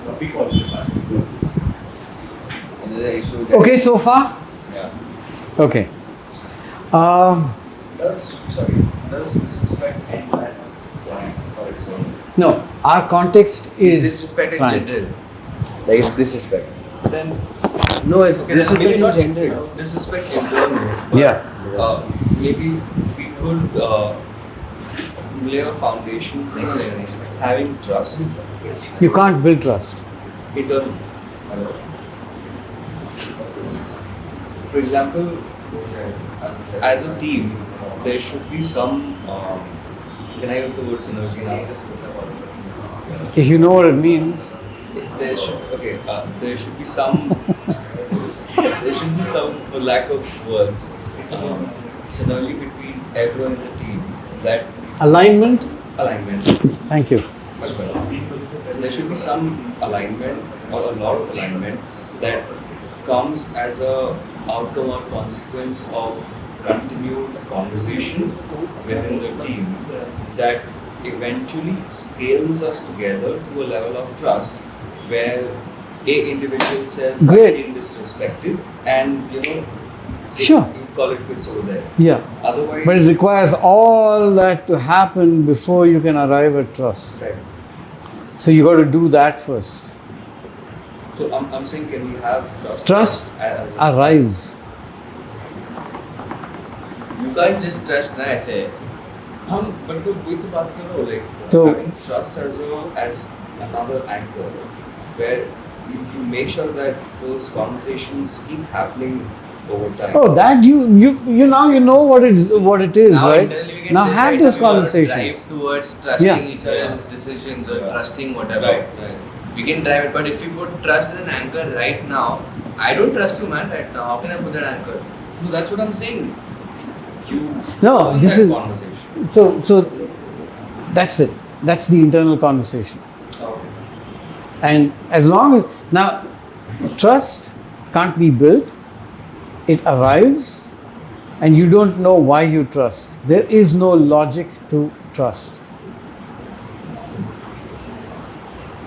copy call the past. And there's an issue with Okay, so far? Yeah. Okay. Does disrespect end at client or external? No, our context is Disrespect in client. general. Like it's disrespect. Then No, it's maybe disrespect in not general. disrespect internally. but, Yeah. Maybe we could lay a foundation having trust You can't build trust. internally. For example, as a team, there should be some. Can I use the word synergy now? If you know what it means. There should there should be some. There should be some, for lack of words, synergy between everyone in the team. That Alignment. alignment. Thank you. Much better. There should be some alignment or a lot of alignment that comes as a outcome or consequence of continued conversation within the team that eventually scales us together to a level of trust where a individual says Great. I feel disrespected and Sure. you call it quits over there. Yeah. Otherwise, But it requires all that to happen before you can arrive at trust. right. So you got to do that first. So I'm saying, can we have trust? Trust as arise. You can't just trust na ऐसे. But तो वही तो बात कर रहा हूँ, like So- having trust as another anchor, where you make sure that those conversations keep happening over time. Oh, that you now you know what it is, Now right? internally we can Now decide have those if we are conversations. drive towards trusting Yeah. each other's decisions or trusting whatever. Right. We can drive it, but if you put trust as an anchor right now, I don't trust you, man. Right now, how can I put that anchor? No, that's what I'm saying. You No, own this that is- conversation. So that's it. That's the internal conversation. Okay. And as long as now trust can't be built, it arrives and you don't know why you trust. There is no logic to trust.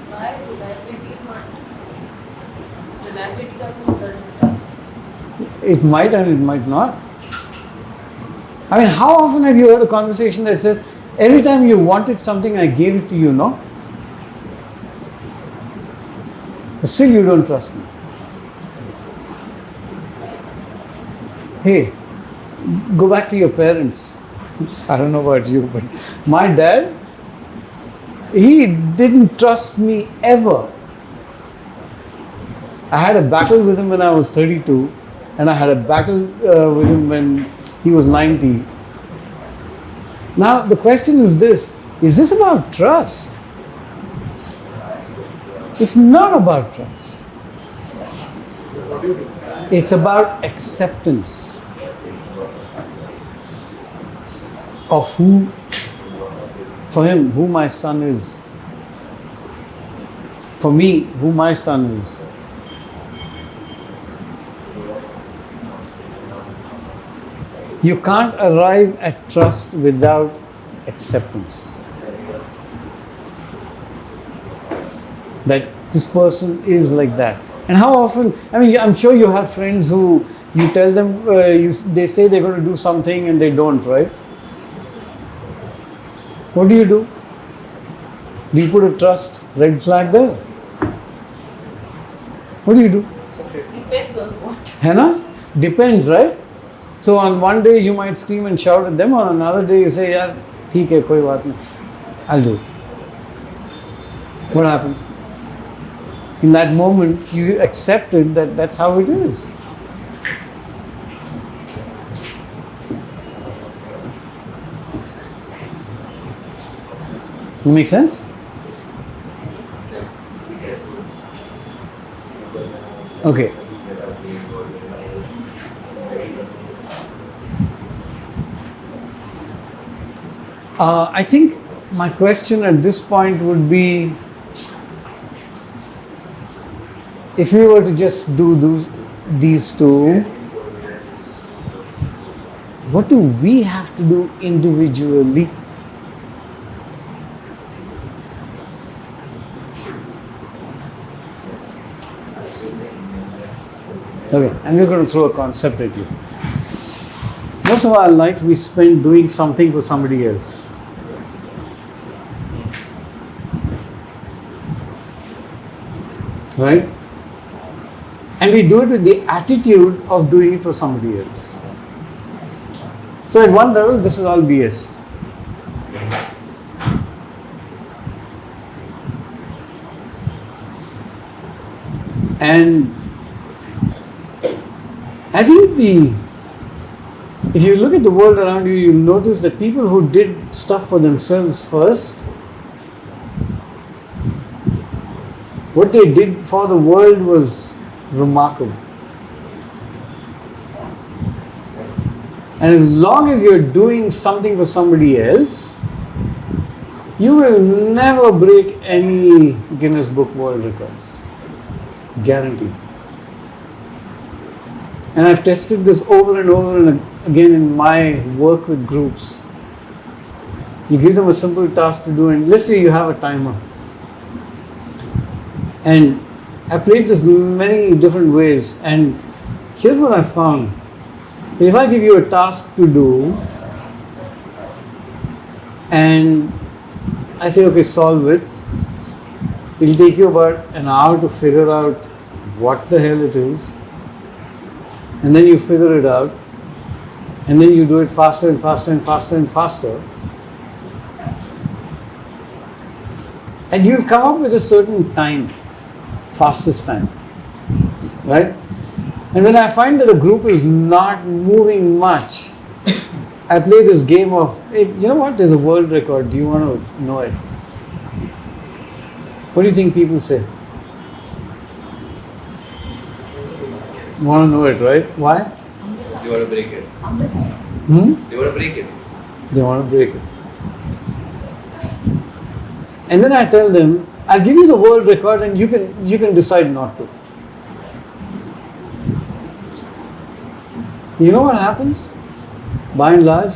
Why reliability is not. Reliability doesn't result in trust. It might and it might not. I mean, how often have you heard a conversation that says, every time you wanted something, I gave it to you, no? But still you don't trust me. Hey, go back to your parents. I don't know about you, but my dad, he didn't trust me ever. I had a battle with him when I was 32, and I had a battle with him when he was 90. Now, the question is this about trust? It's not about trust. It's about acceptance of who, for him, who my son is. For me, who my son is. You can't arrive at trust without acceptance. That this person is like that. And how often, I mean, I'm sure you have friends who you tell them, they say they're going to do something and they don't, right? What do? Do you put a trust red flag there? What do you do? Depends on what. Hannah? Depends, right? So on one day you might scream and shout at them, on another day you say, yaar, theek hai, koi baat nahi. I'll do it. What happened? In that moment, you accepted that that's how it is. It make sense? Okay. I think my question at this point would be, if we were to just do these two, what do we have to do individually Okay, I'm just going to throw a concept at you. Most of our life we spend doing something for somebody else. Right? And we do it with the attitude of doing it for somebody else. So at one level, this is all BS. And I think if you look at the world around you, you'll notice that people who did stuff for themselves first, what they did for the world was remarkable. And as long as you're doing something for somebody else, you will never break any Guinness Book World Records. Guaranteed. And I've tested this over and over and again in my work with groups. You give them a simple task to do, and let's say you have a timer. And I played this many different ways, and here's what I found. If I give you a task to do, and I say, okay, solve it, it'll take you about an hour to figure out what the hell it is, and then you figure it out, and then you do it faster and faster and faster and faster, and you'll come up with a certain time, fastest time, right? And when I find that a group is not moving much, I play this game of, hey, you know what, there's a world record, do you want to know it? What do you think people say? You want to know it, right? Why? Because they want to break it. They want to break it. They want to break it. And then I tell them, I'll give you the world record and you can decide not to. You know what happens? By and large,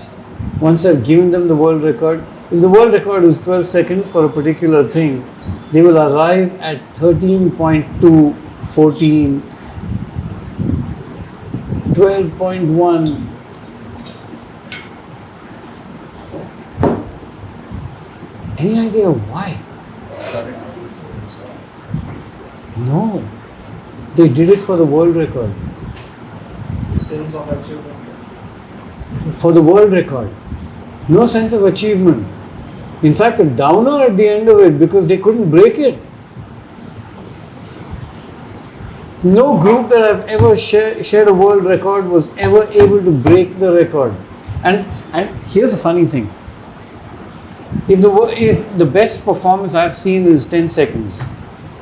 once I've given them the world record, if the world record is 12 seconds for a particular thing, they will arrive at 13.2, 14, 12.1. Any idea why? No. They did it for the world record. Sense of achievement. For the world record. No sense of achievement. In fact, a downer at the end of it because they couldn't break it. No group that I've ever shared a world record was ever able to break the record. And here's a funny thing. If the best performance I've seen is 10 seconds,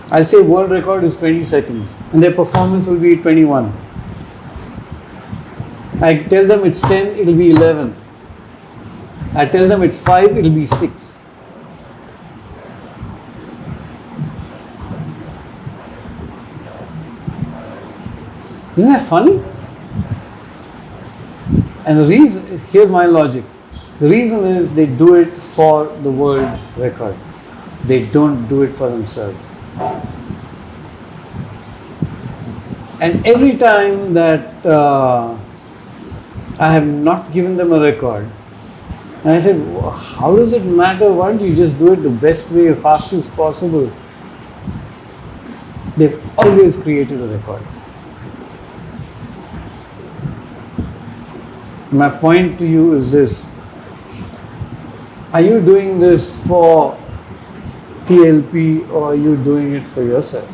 I'll say world record is 20 seconds and their performance will be 21. I tell them it's 10, it'll be 11. I tell them it's 5, it'll be 6. Isn't that funny? And the reason, here's my logic. The reason is they do it for the world record. They don't do it for themselves. And every time that I have not given them a record, and I said, how does it matter? Why don't you just do it the best way, fastest possible? They've always created a record. My point to you is this. Are you doing this for TLP or are you doing it for yourself?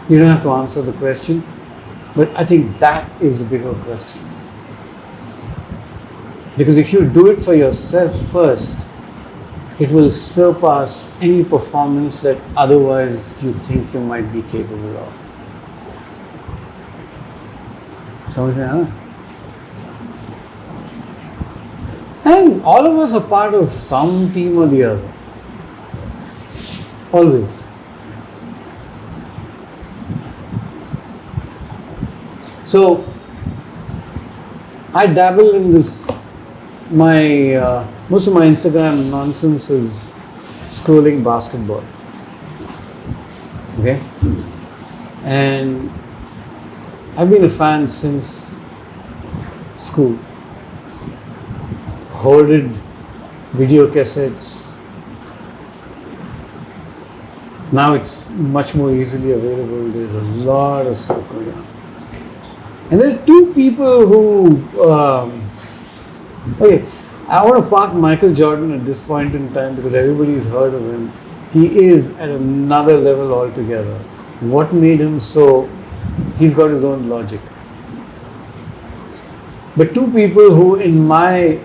You don't have to answer the question, but I think that is the bigger question. Because if you do it for yourself first, it will surpass any performance that otherwise you think you might be capable of. Something like that. And all of us are part of some team or the other. Always. So, I dabble in this. My most of my Instagram nonsense is scrolling basketball. Okay, and I've been a fan since school. Hoarded video cassettes. Now it's much more easily available. There's a lot of stuff going on. And there's two people who, okay, I want to park Michael Jordan at this point in time because everybody's heard of him. He is at another level altogether. What made him so? He's got his own logic. But two people who, in my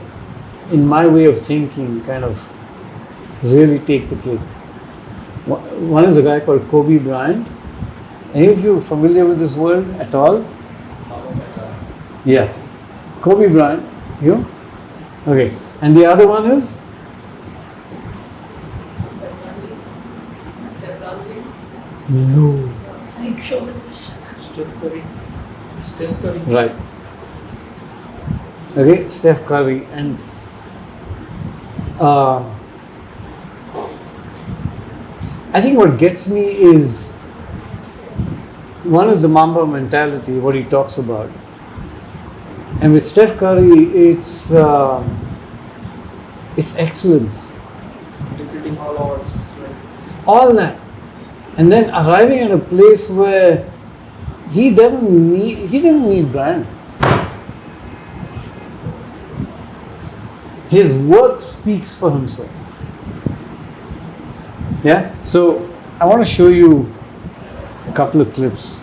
way of thinking, kind of really take the cake. One is a guy called Kobe Bryant. Any of you familiar with this world at all? Yeah. Kobe Bryant. You? Okay. And the other one is? No. Steph Curry. Right. Okay, Steph Curry. And I think what gets me is, one is the Mamba mentality, what he talks about. And with Steph Curry, it's excellence. Defeating all odds. Right? All that. And then arriving at a place where he doesn't need brand. His work speaks for himself. Yeah? So I want to show you a couple of clips.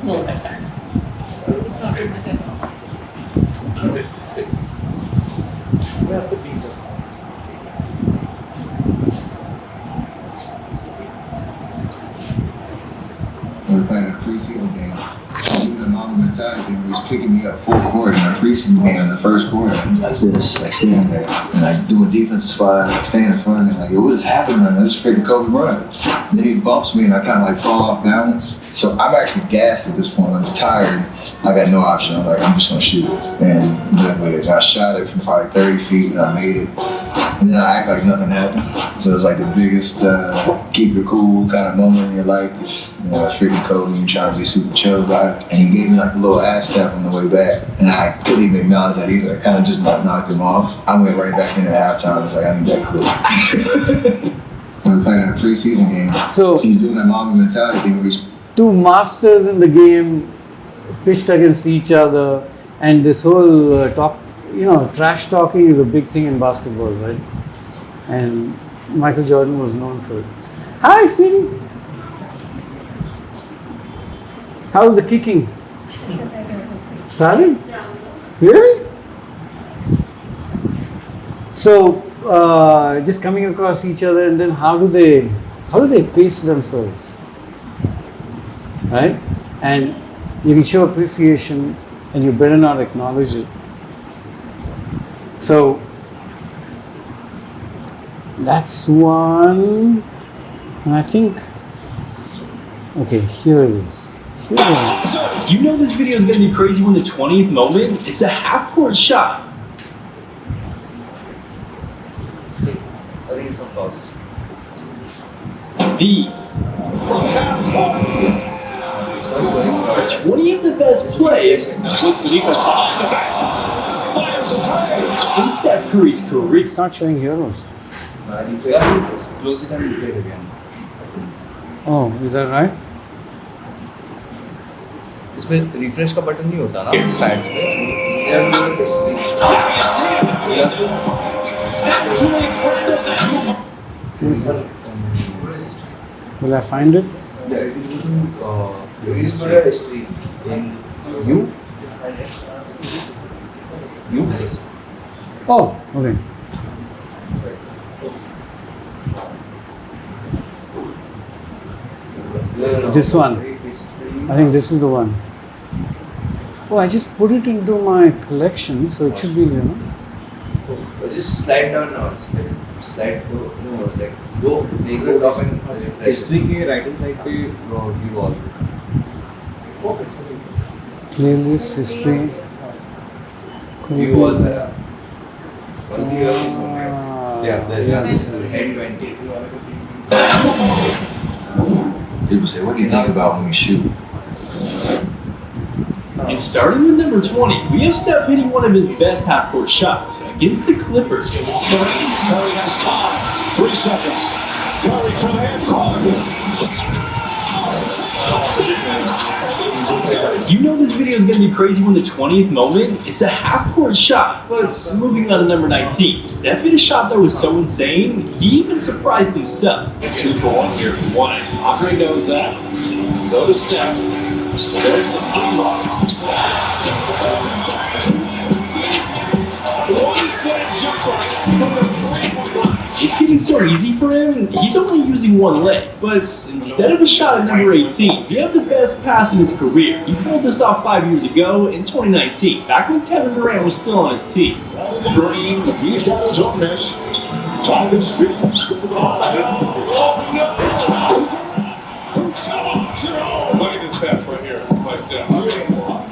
No, it's not too much at all. We were playing a preseason game. Even the Mamba mentality was picking me up full court in a preseason game in the first quarter. Like this, like standing there, and like doing defensive slide, like staying in front, and like, yo, what is happening right now? This is freaking Kobe Bryant. And then he bumps me, and I kind of like fall off balance. So I'm actually gassed at this point. I'm tired. I got no option. I'm like, I'm just gonna shoot it. And went with it. I shot it from probably 30 feet, and I made it. And then I act like nothing happened. So it was like the biggest keep it cool kind of moment in your life. It's, you know, it's freaking Kobe, and you trying to be super chill about it. And he gave me like a little ass tap on the way back. And I couldn't even acknowledge that either. I kind of just like knocked him off. I went right back in at halftime. I was like, I need that clip. We were playing in a preseason game. So he's doing that Mamba mentality thing where he's two masters in the game pitched against each other, and this whole trash talking is a big thing in basketball, right? And Michael Jordan was known for it. Hi, sweetie. How's the kicking? Started? Really? So just coming across each other, and then how do they pace themselves, right? And you can show appreciation, and you better not acknowledge it. So that's one. And I think, okay, here it is. Here it is. You know this video is going to be crazy when the 20th moment is a half-court shot. I think it's some pauses. These Start showing 20 of the best plays with Felipe fires a three in Steph Curry's career. It's not showing heroes. refresh. Close it and replay it again. Oh, is that right? इसमें refresh का button नहीं होता ना pads में. You have to do the history. You have to. Will I find it? Yeah, if you go to history in you. Oh, okay. This one. I think this is the one. Oh, I just put it into my collection, so it should be, But just slide down now. Slide go. No, like go. Make the top and refresh. History के right hand side पे view all playlist, history. View all Mara. What's the year of this one, right? Yeah, This is N20. People say, what do you think about when we shoot? And starting with number 20, we have Steph hitting one of his best half-court shots against the Clippers. Curry has time. 3 seconds. Curry for the hand. You know this video is going to be crazy when the 20th moment. It's a half-court shot, but moving on to number 19. Steph hit a shot that was so insane, he even surprised himself. 2 for 1 here. 1. Andre knows that. So does Steph. There's the free line. 1-foot jumper from the 3-point line. It's getting so easy for him, he's only using one leg, but instead of a shot at number 18, he had the best pass in his career. He pulled this off 5 years ago in 2019, back when Kevin Durant was still on his team. Green, he's got his own miss. Time to speed. Look at this pass right here.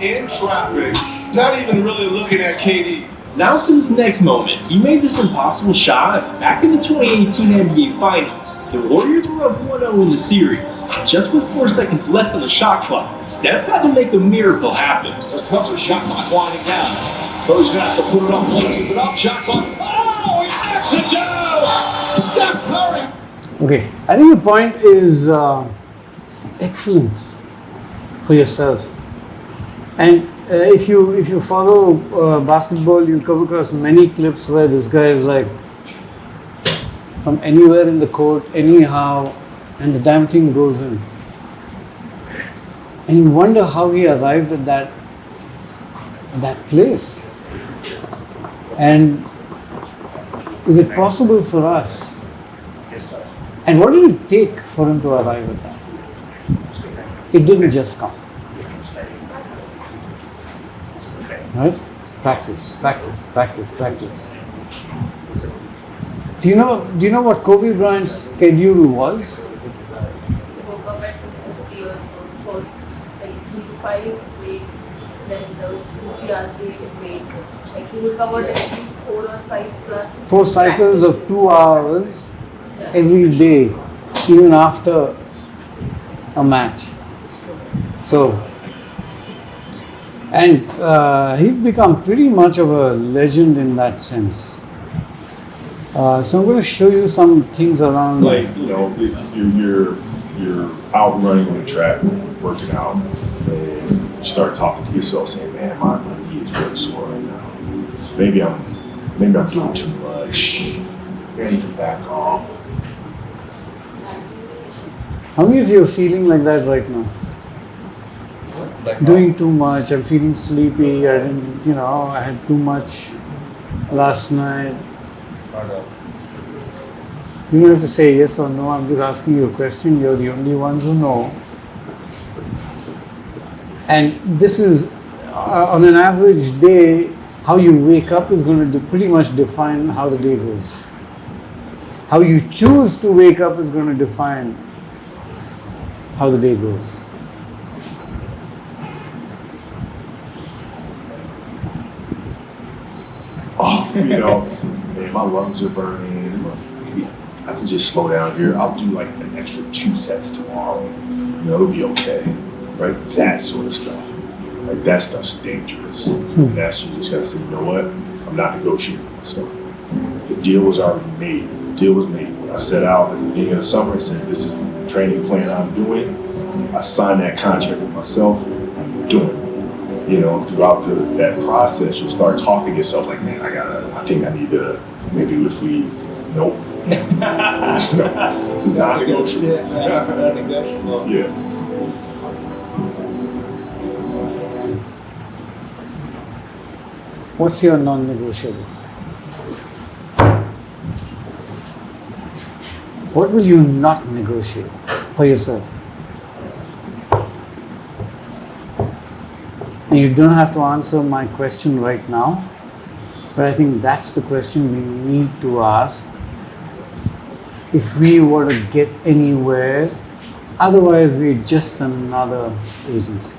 In traffic. Not even really looking at KD. Now for this next moment, he made this impossible shot back in the 2018 NBA Finals. The Warriors were up 1-0 in the series. Just with 4 seconds left on the shot clock, Steph had to make a miracle happen. The cover shot clock winding down. Coach has to put it up. Keep it up. Shot clock. Oh, he knocks it down. Steph Curry. Okay, I think the point is excellence for yourself. And if you follow basketball, you come across many clips where this guy is like from anywhere in the court, anyhow, and the damn thing goes in. And you wonder how he arrived at that place. And is it possible for us? And what did it take for him to arrive at that? It didn't just come. Right? Practice. Do you know what Kobe Bryant's schedule was? Woke up at 2 years old, first like 3 to 5 break, then there was 2-3 hours break. Like he would cover at least 4 or 5 plus. 4 cycles of 2 hours Yeah. every day, even after a match. So, and he's become pretty much of a legend in that sense. So I'm going to show you some things around. Like, you're out running on the track, working out, and you start talking to yourself, saying, "Man, my knee is really sore right now. Maybe I'm doing too much. I need to back off." How many of you are feeling like that right now? Doing too much, I'm feeling sleepy, I had too much last night. You don't have to say yes or no, I'm just asking you a question, you're the only ones who know. And this is, on an average day, how you wake up is going to pretty much define how the day goes. How you choose to wake up is going to define how the day goes. Oh, man, my lungs are burning. Maybe I can just slow down here. I'll do like an extra 2 sets tomorrow. It'll be okay, right? That sort of stuff. Like that stuff's dangerous. And that's, you just gotta say, you know what? I'm not negotiating with myself. The deal was already made. The deal was made. When I set out at the beginning of the summer and said, this is the training plan I'm doing, I signed that contract with myself. I'm doing it. Throughout that process, you start talking to yourself like, man, I think I need to, maybe if we, nope. This is not negotiable. Yeah. What's your non-negotiable? What will you not negotiate for yourself? You don't have to answer my question right now, but I think that's the question we need to ask if we were to get anywhere. Otherwise, we're just another agency.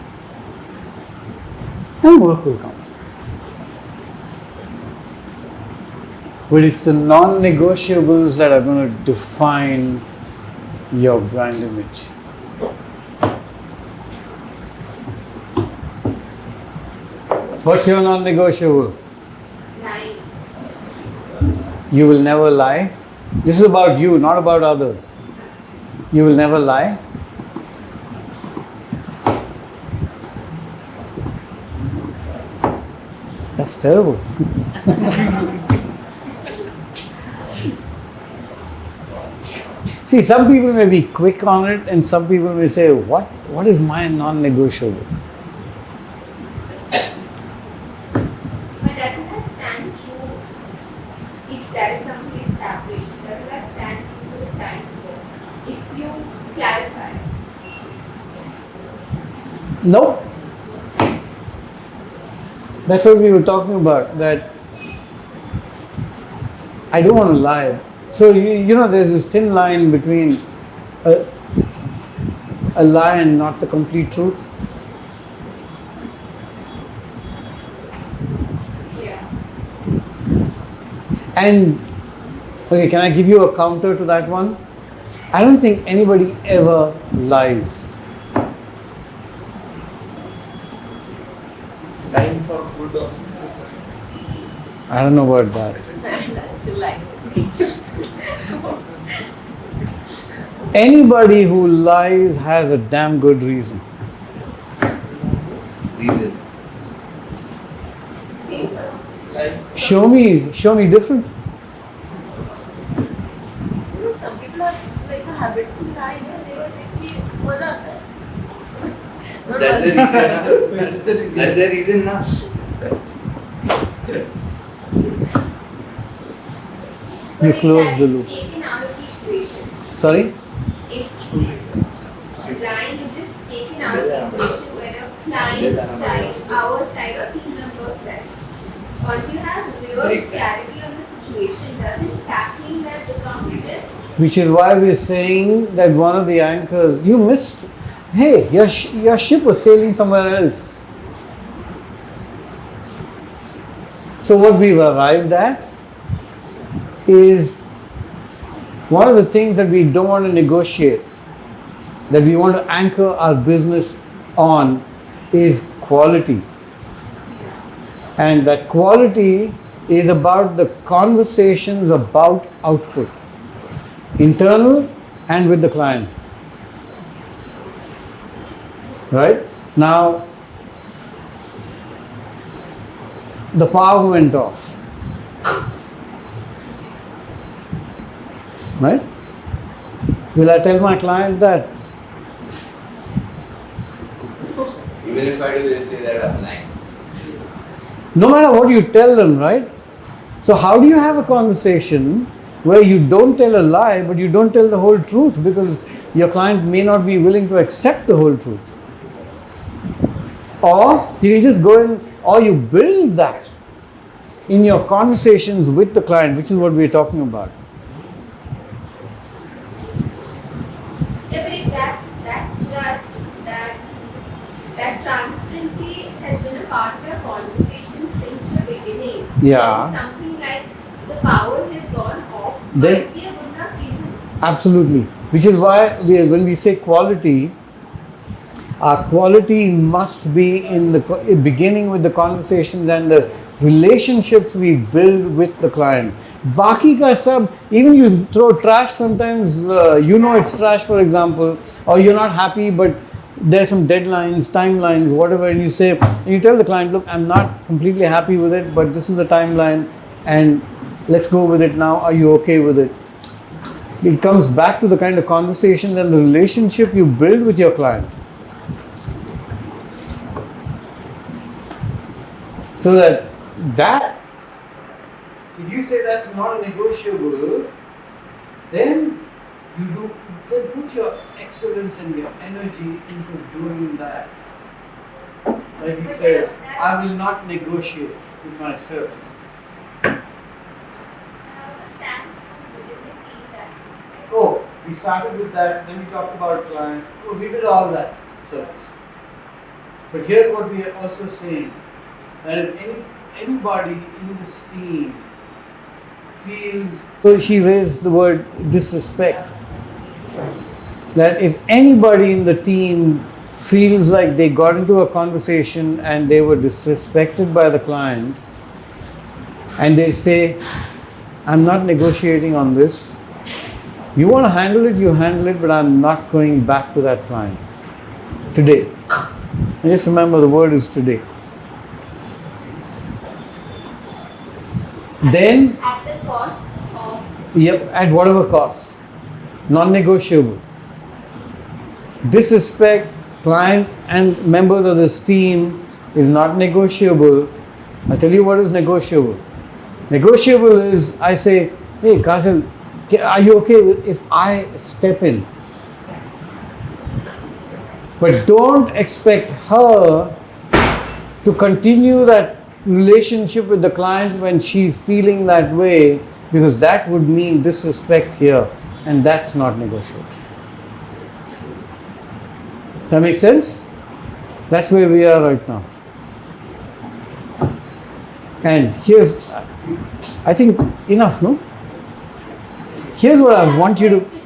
And work will come. But it's the non-negotiables that are going to define your brand image. What's your non-negotiable? Lying. You will never lie. This is about you, not about others. You will never lie. That's terrible. See, some people may be quick on it and some people may say, what is my non-negotiable? But doesn't that stand true if there is something established? Doesn't that stand true for the client as well? If you clarify. No. That's what we were talking about, that I don't want to lie. So, you know, there's this thin line between a lie and not the complete truth. Yeah. And, okay, can I give you a counter to that one? I don't think anybody ever lies. Time for food or something. I don't know about that. That's a lie. Anybody who lies has a damn good reason. Reason. Seems so. Show me different. You know, some people have like a habit to lie just because they मजा आता है. That's the reason. That's the reason, na. You close the loop. Taken out of the equation. Sorry? If line is just taken out of the equation, whether client's side, our side, or team member's side. Once you have real clarity on the situation, doesn't tackling that become just? Which is why we're saying that one of the anchors, you missed. Hey, your ship was sailing somewhere else. So what we've arrived at is one of the things that we don't want to negotiate, that we want to anchor our business on, is quality. And that quality is about the conversations about output, internal and with the client. Right? Now, the power went off. Right? Will I tell my client that? Even if I do, they'll say that I'm lying. No matter what you tell them, right? So how do you have a conversation where you don't tell a lie, but you don't tell the whole truth, because your client may not be willing to accept the whole truth? Or you can just go in, or you build that in your conversations with the client, which is what we're talking about. Yeah, but if that trust, that transparency has been a part of your conversation since the beginning. Yeah. And something like the power has gone off, Then- might be a good enough reason. Absolutely. Which is why when we say quality, our quality must be in the beginning with the conversations and the relationships we build with the client. Baki ka sab, even you throw trash sometimes, you know it's trash, for example, or you're not happy, but there's some deadlines, timelines, whatever, and you say, and you tell the client, look, I'm not completely happy with it, but this is the timeline, and let's go with it now. Are you okay with it? It comes back to the kind of conversations and the relationship you build with your client. So that if you say that's not a negotiable, then put your excellence and your energy into doing that. Like he says, I will not negotiate with myself. Oh, we started with that, then we talked about client. Oh, we did all that service. But here's what we are also saying, that if anybody in this team feels, so she raised the word disrespect, that if anybody in the team feels like they got into a conversation and they were disrespected by the client, and they say, I'm not negotiating on this. You want to handle it, you handle it, but I'm not going back to that client today. And just remember, the word is today. Then, At the cost of. yep, at whatever cost. Non-negotiable. Disrespect, client and members of this team is not negotiable. I tell you what is negotiable. Negotiable is, I say, hey Kajal, are you okay if I step in? But don't expect her to continue that relationship with the client when she's feeling that way, because that would mean disrespect here, and that's not negotiable. That makes sense? That's where we are right now. And here's, I think, enough, no? Here's what I want you to. Is it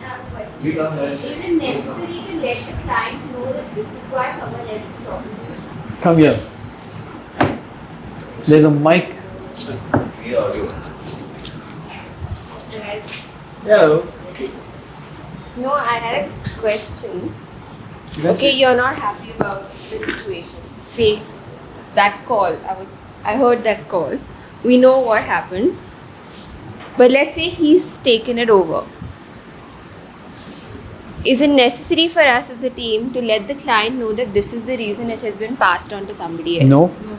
necessary to let the client know that this is why someone else is talking to you? Come here. There's a mic. Hello. No, I had a question. Okay, you're not happy about the situation. Say that call. I heard that call. We know what happened. But let's say he's taken it over. Is it necessary for us as a team to let the client know that this is the reason it has been passed on to somebody else? No.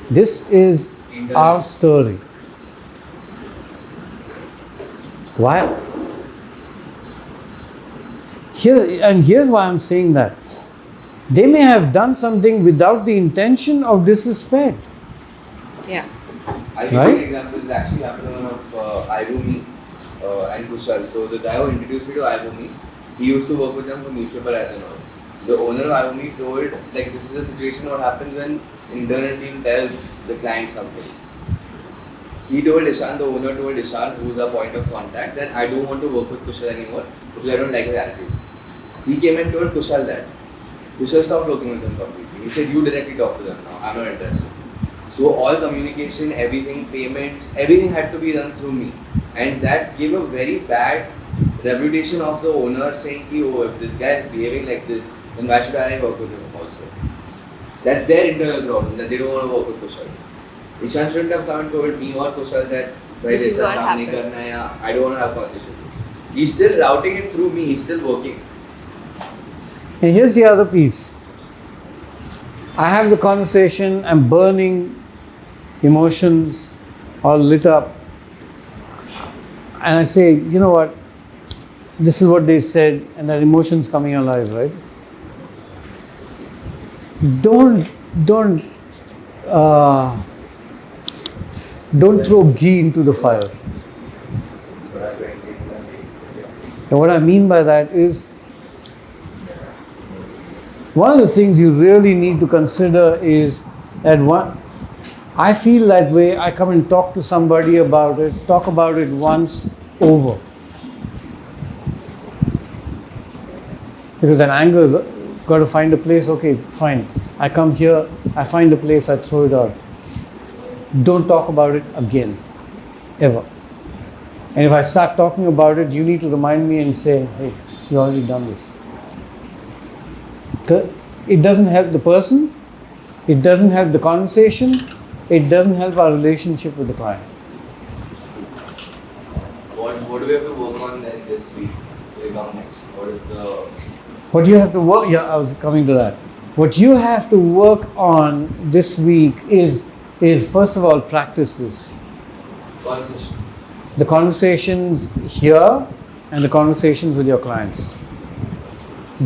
This is our story. Why? Here's why I'm saying that. They may have done something without the intention of disrespect. Yeah. I think an example is actually happened of Ivumi and Kushal. So the guy who introduced me to Ivumi, he used to work with them for newspaper ads and all. The owner of Ivumi told, like, this is a situation what happens when internal team tells the client something. He told Ishan, the owner told Ishan, who is our point of contact, that I don't want to work with Kushal anymore because I don't like his attitude. He came and told Kushal that. Kushal stopped working with them completely. He said, you directly talk to them now, I'm not interested. So all communication, everything, payments, everything had to be done through me. And that gave a very bad reputation of the owner, saying, oh, if this guy is behaving like this, then why should I work with him also? That's their internal problem, that they don't want to work with Kushal. Ishan shouldn't have come and told me or Kushal that This is what happened. I don't want to have conversation. He's still routing it through me, he's still working. And here's the other piece. I have the conversation, I'm burning, emotions all lit up. And I say, you know what? This is what they said, and that emotion's coming alive, right? Don't throw ghee into the fire. And what I mean by that is, one of the things you really need to consider is that I feel that way, I come and talk to somebody about it, talk about it once over. Because that anger has got to find a place, okay, fine. I come here, I find a place, I throw it out. Don't talk about it again, ever. And if I start talking about it, you need to remind me and say, hey, you already done this. It doesn't help the person, it doesn't help the conversation, it doesn't help our relationship with the client. What do we have to work on then this week? Come next. What you have to work, yeah, I was coming to that. What you have to work on this week is first of all, practice this. Conversation. The conversations here and the conversations with your clients.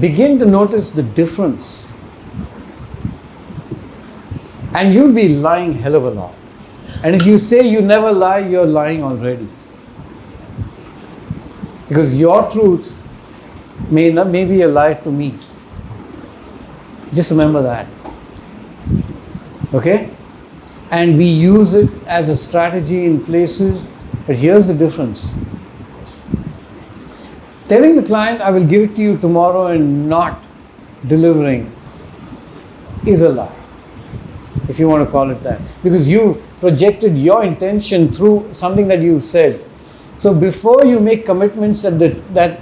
Begin to notice the difference. And you'll be lying hell of a lot. And if you say you never lie, you're lying already. Because your truth may be a lie to me. Just remember that. Okay? And we use it as a strategy in places, but here's the difference. Telling the client, I will give it to you tomorrow and not delivering is a lie, if you want to call it that. Because you've projected your intention through something that you've said. So before you make commitments that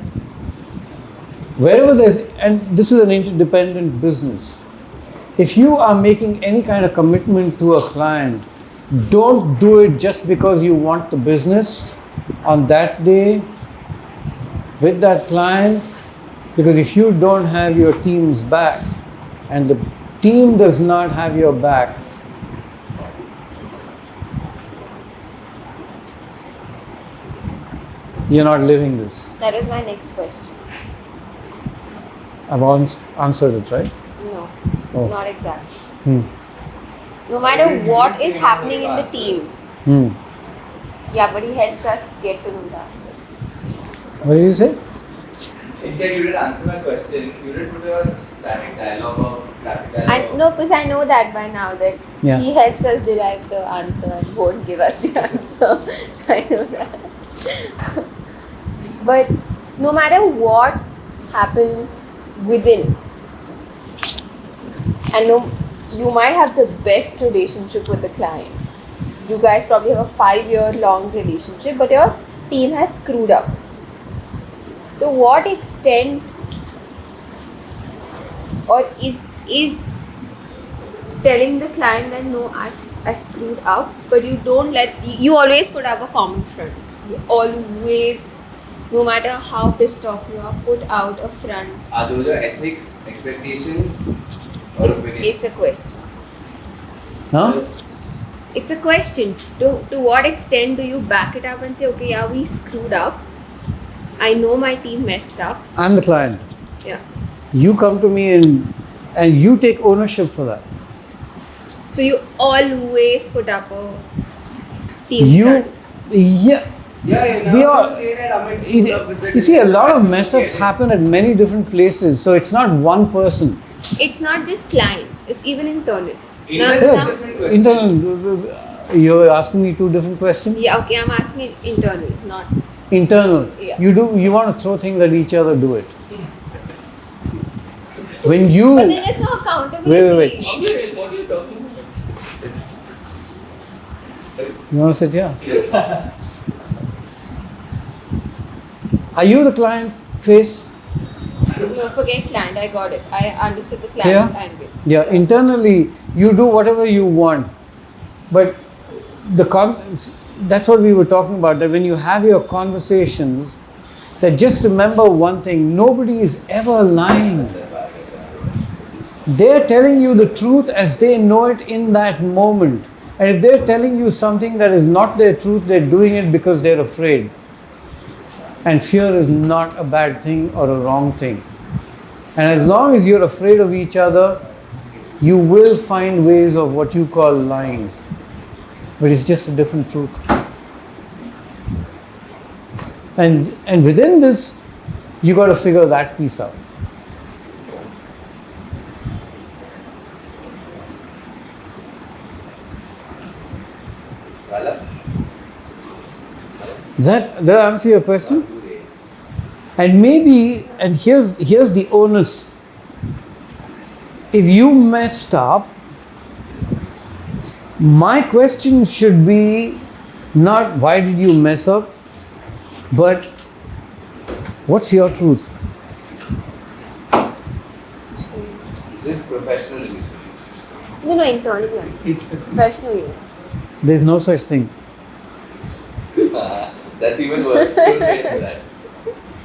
wherever there's, and this is an interdependent business, if you are making any kind of commitment to a client, don't do it just because you want the business on that day with that client, because if you don't have your team's back and the team does not have your back, you're not living this. That was my next question. I've answered it, right? No, Oh. not exactly. No matter what is happening in the team, yeah, but he helps us get to those answers. What did you say? She said you didn't answer my question. You didn't put a static dialogue of classic dialogue. And no, because I know that by now that Yeah. he helps us derive the answer and won't give us the answer. I know that. But no matter what happens within, and no, you might have the best relationship with the client. You guys probably have a 5-year-long relationship, but your team has screwed up. To what extent, or is telling the client that no, I screwed up, but you don't you always put up a common front. You always, no matter how pissed off you are, put out a front. Are those your ethics, expectations, or opinions? It's a question. Huh? It's a question. To what extent do you back it up and say, okay, yeah, we screwed up. I know my team messed up. I'm the client. Yeah. You come to me and you take ownership for that. So you always put up a team front. Yeah. Yeah, We now are- you say that I'm screwed up with the You see, a lot of delivery. mess ups happen at many different places, so it's not one person. It's not just client. It's even internal. Internal is a different question. Internal, you're asking me two different questions? Yeah, okay, I'm asking it internal, not. Internal. Yeah. You want to throw things at each other, do it. When you. But then there's no accountability. Wait. Shh, Okay, shh, what are you talking about? You want to sit here? Are you the client face? No, forget client. I got it. I understood the client Clear? angle. Yeah, internally you do whatever you want, but that's what we were talking about. That when you have your conversations, that just remember one thing: nobody is ever lying. They're telling you the truth as they know it in that moment, and if they're telling you something that is not their truth, they're doing it because they're afraid. And fear is not a bad thing or a wrong thing. And as long as you're afraid of each other, you will find ways of what you call lying. But it's just a different truth. And within this, you got to figure that piece out. Does that answer your question? And maybe, and here's the onus. If you messed up, my question should be not why did you mess up, but what's your truth? This is professional relationships. No, internally. Professionally. There's no such thing. That's even worse. Don't get into that.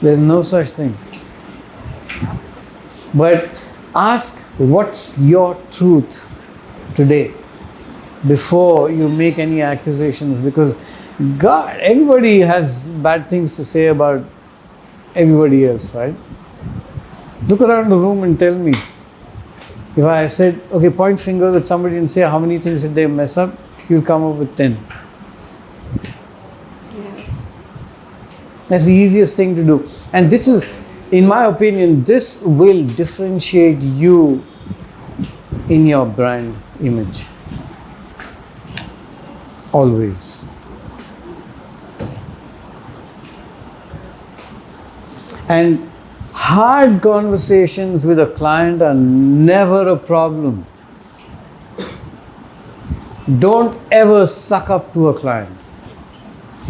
There's no such thing. But ask what's your truth today before you make any accusations, because God, everybody has bad things to say about everybody else, right? Look around the room and tell me If I said, okay, point fingers at somebody and say how many things did they mess up, you'll come up with 10. That's the easiest thing to do. And this is, in my opinion, this will differentiate you in your brand image. Always. And hard conversations with a client are never a problem. Don't ever suck up to a client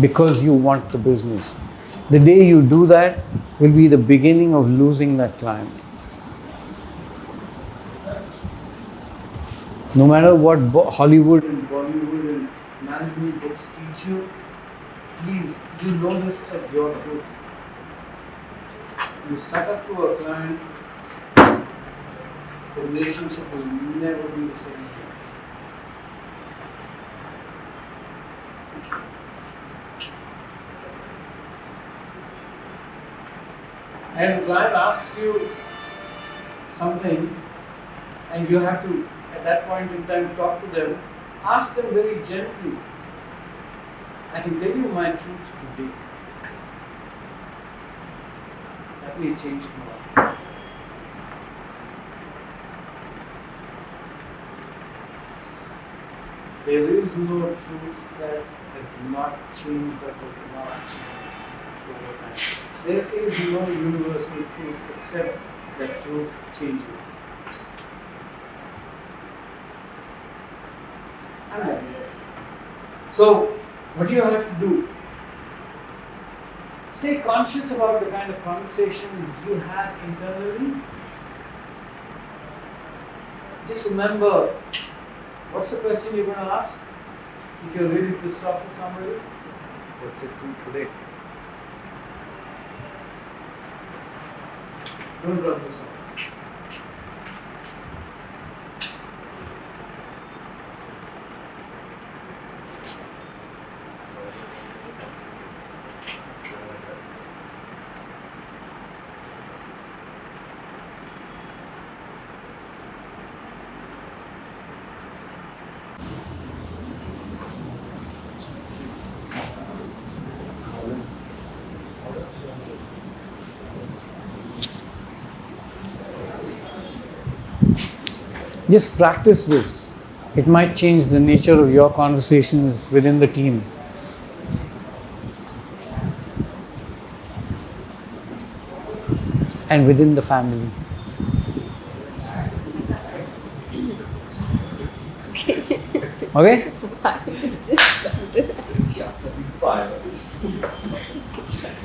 because you want the business. The day you do that will be the beginning of losing that client. No matter what Hollywood and Bollywood and management books teach you, please, you know this as your truth. You suck up to a client, the relationship will never be the same. And the client asks you something and you have to, at that point in time, talk to them, ask them very gently. I can tell you my truth today. That may change tomorrow. There is no truth that has not changed or has not changed over time. There is no universal truth except that truth changes. So, what do you have to do? Stay conscious about the kind of conversations you have internally. Just remember, what's the question you're going to ask? If you're really pissed off with somebody, what's the truth today? Don't run this off. Just practice this. It might change the nature of your conversations within the team. And within the family. Okay? I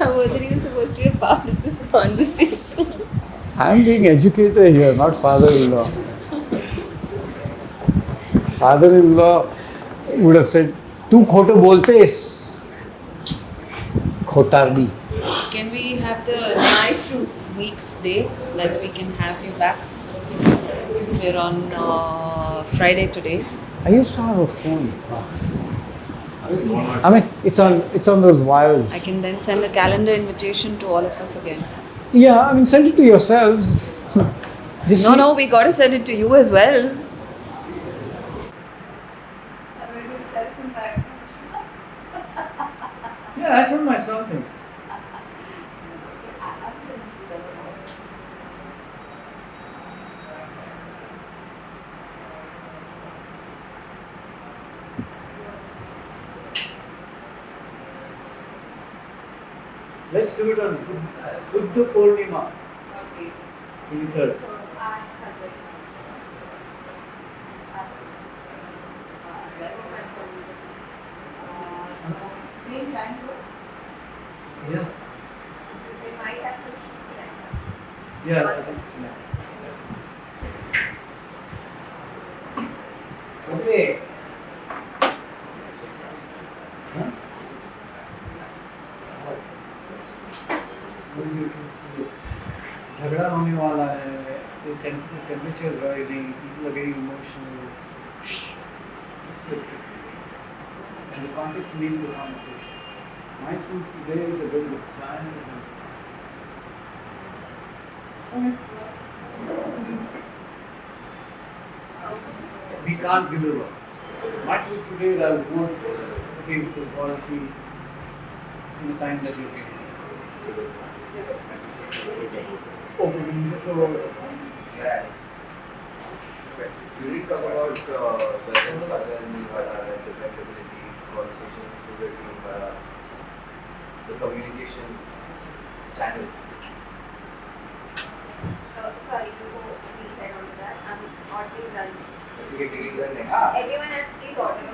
wasn't even supposed to be a part of this conversation. I'm being educated here, not father-in-law. Father-in-law would have said, "Tu khoto boltes, khotardi." Can we have the next week's day that we can have you back? We're on Friday today. I used to have a phone. I mean, it's on those wires. I can then send a calendar invitation to all of us again. Yeah, I mean, send it to yourselves. No, we got to send it to you as well. Otherwise, it's self-impact. Yeah, that's what my son thinks. Let's do it on Buddha Purnima. Okay. 23rd. Ask somebody. Same time, Yeah. They might have some shoots like that. Yeah. I think, yeah. Okay. Huh? झगड़ा होने वाला है, temperature is rising, people are getting emotional, and the context leads the conversation. My truth today is a bit of a plan. Okay. can't deliver. My truth today is I won't give the quality in the time that you give. So it's opening the door. Yeah. You didn't talk about Vasan Kaja and Nivada and dependability, conversation through the team, the communication channel. Sorry, before we head on to that, I'm ordering lunch. Okay, taking the next. Everyone else, please order.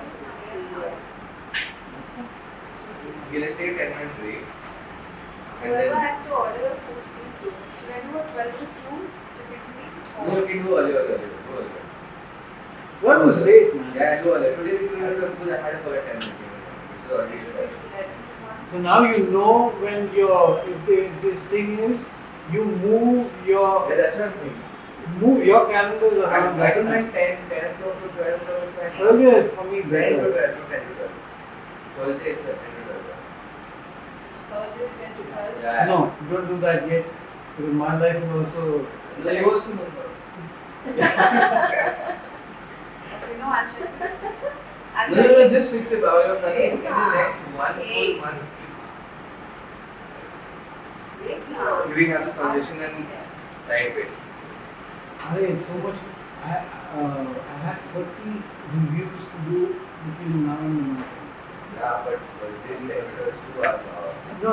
Okay, let's take a 10-minute break. And Whoever then. has to order food, please do. Should I do a 12 to 2 typically? No, you can do earlier. Go earlier. What was late, man? Yeah, do earlier. Today we couldn't do because I had a call at 10 minutes. So already Should we decided. do 11 to 1? So now you know when this thing is, you move Yeah, that's what I'm saying. your calendars around. I don't mind 10 o'clock to 12 o'clock is fine. Earlier is for me 10 to better. 12, no 10 to 12. Thursday is 10 to 12. Thursday is 10 to 12? Yeah. No, don't do that yet. Because my life is also. No, you also know that. Okay, no, I'll check. I'll No, check. no, just fix it. All of nothing. In the next one full month. We have this conversation and side bit. It's so much. I have 30 reviews to do between now and now. Yeah, but this lecture is too No,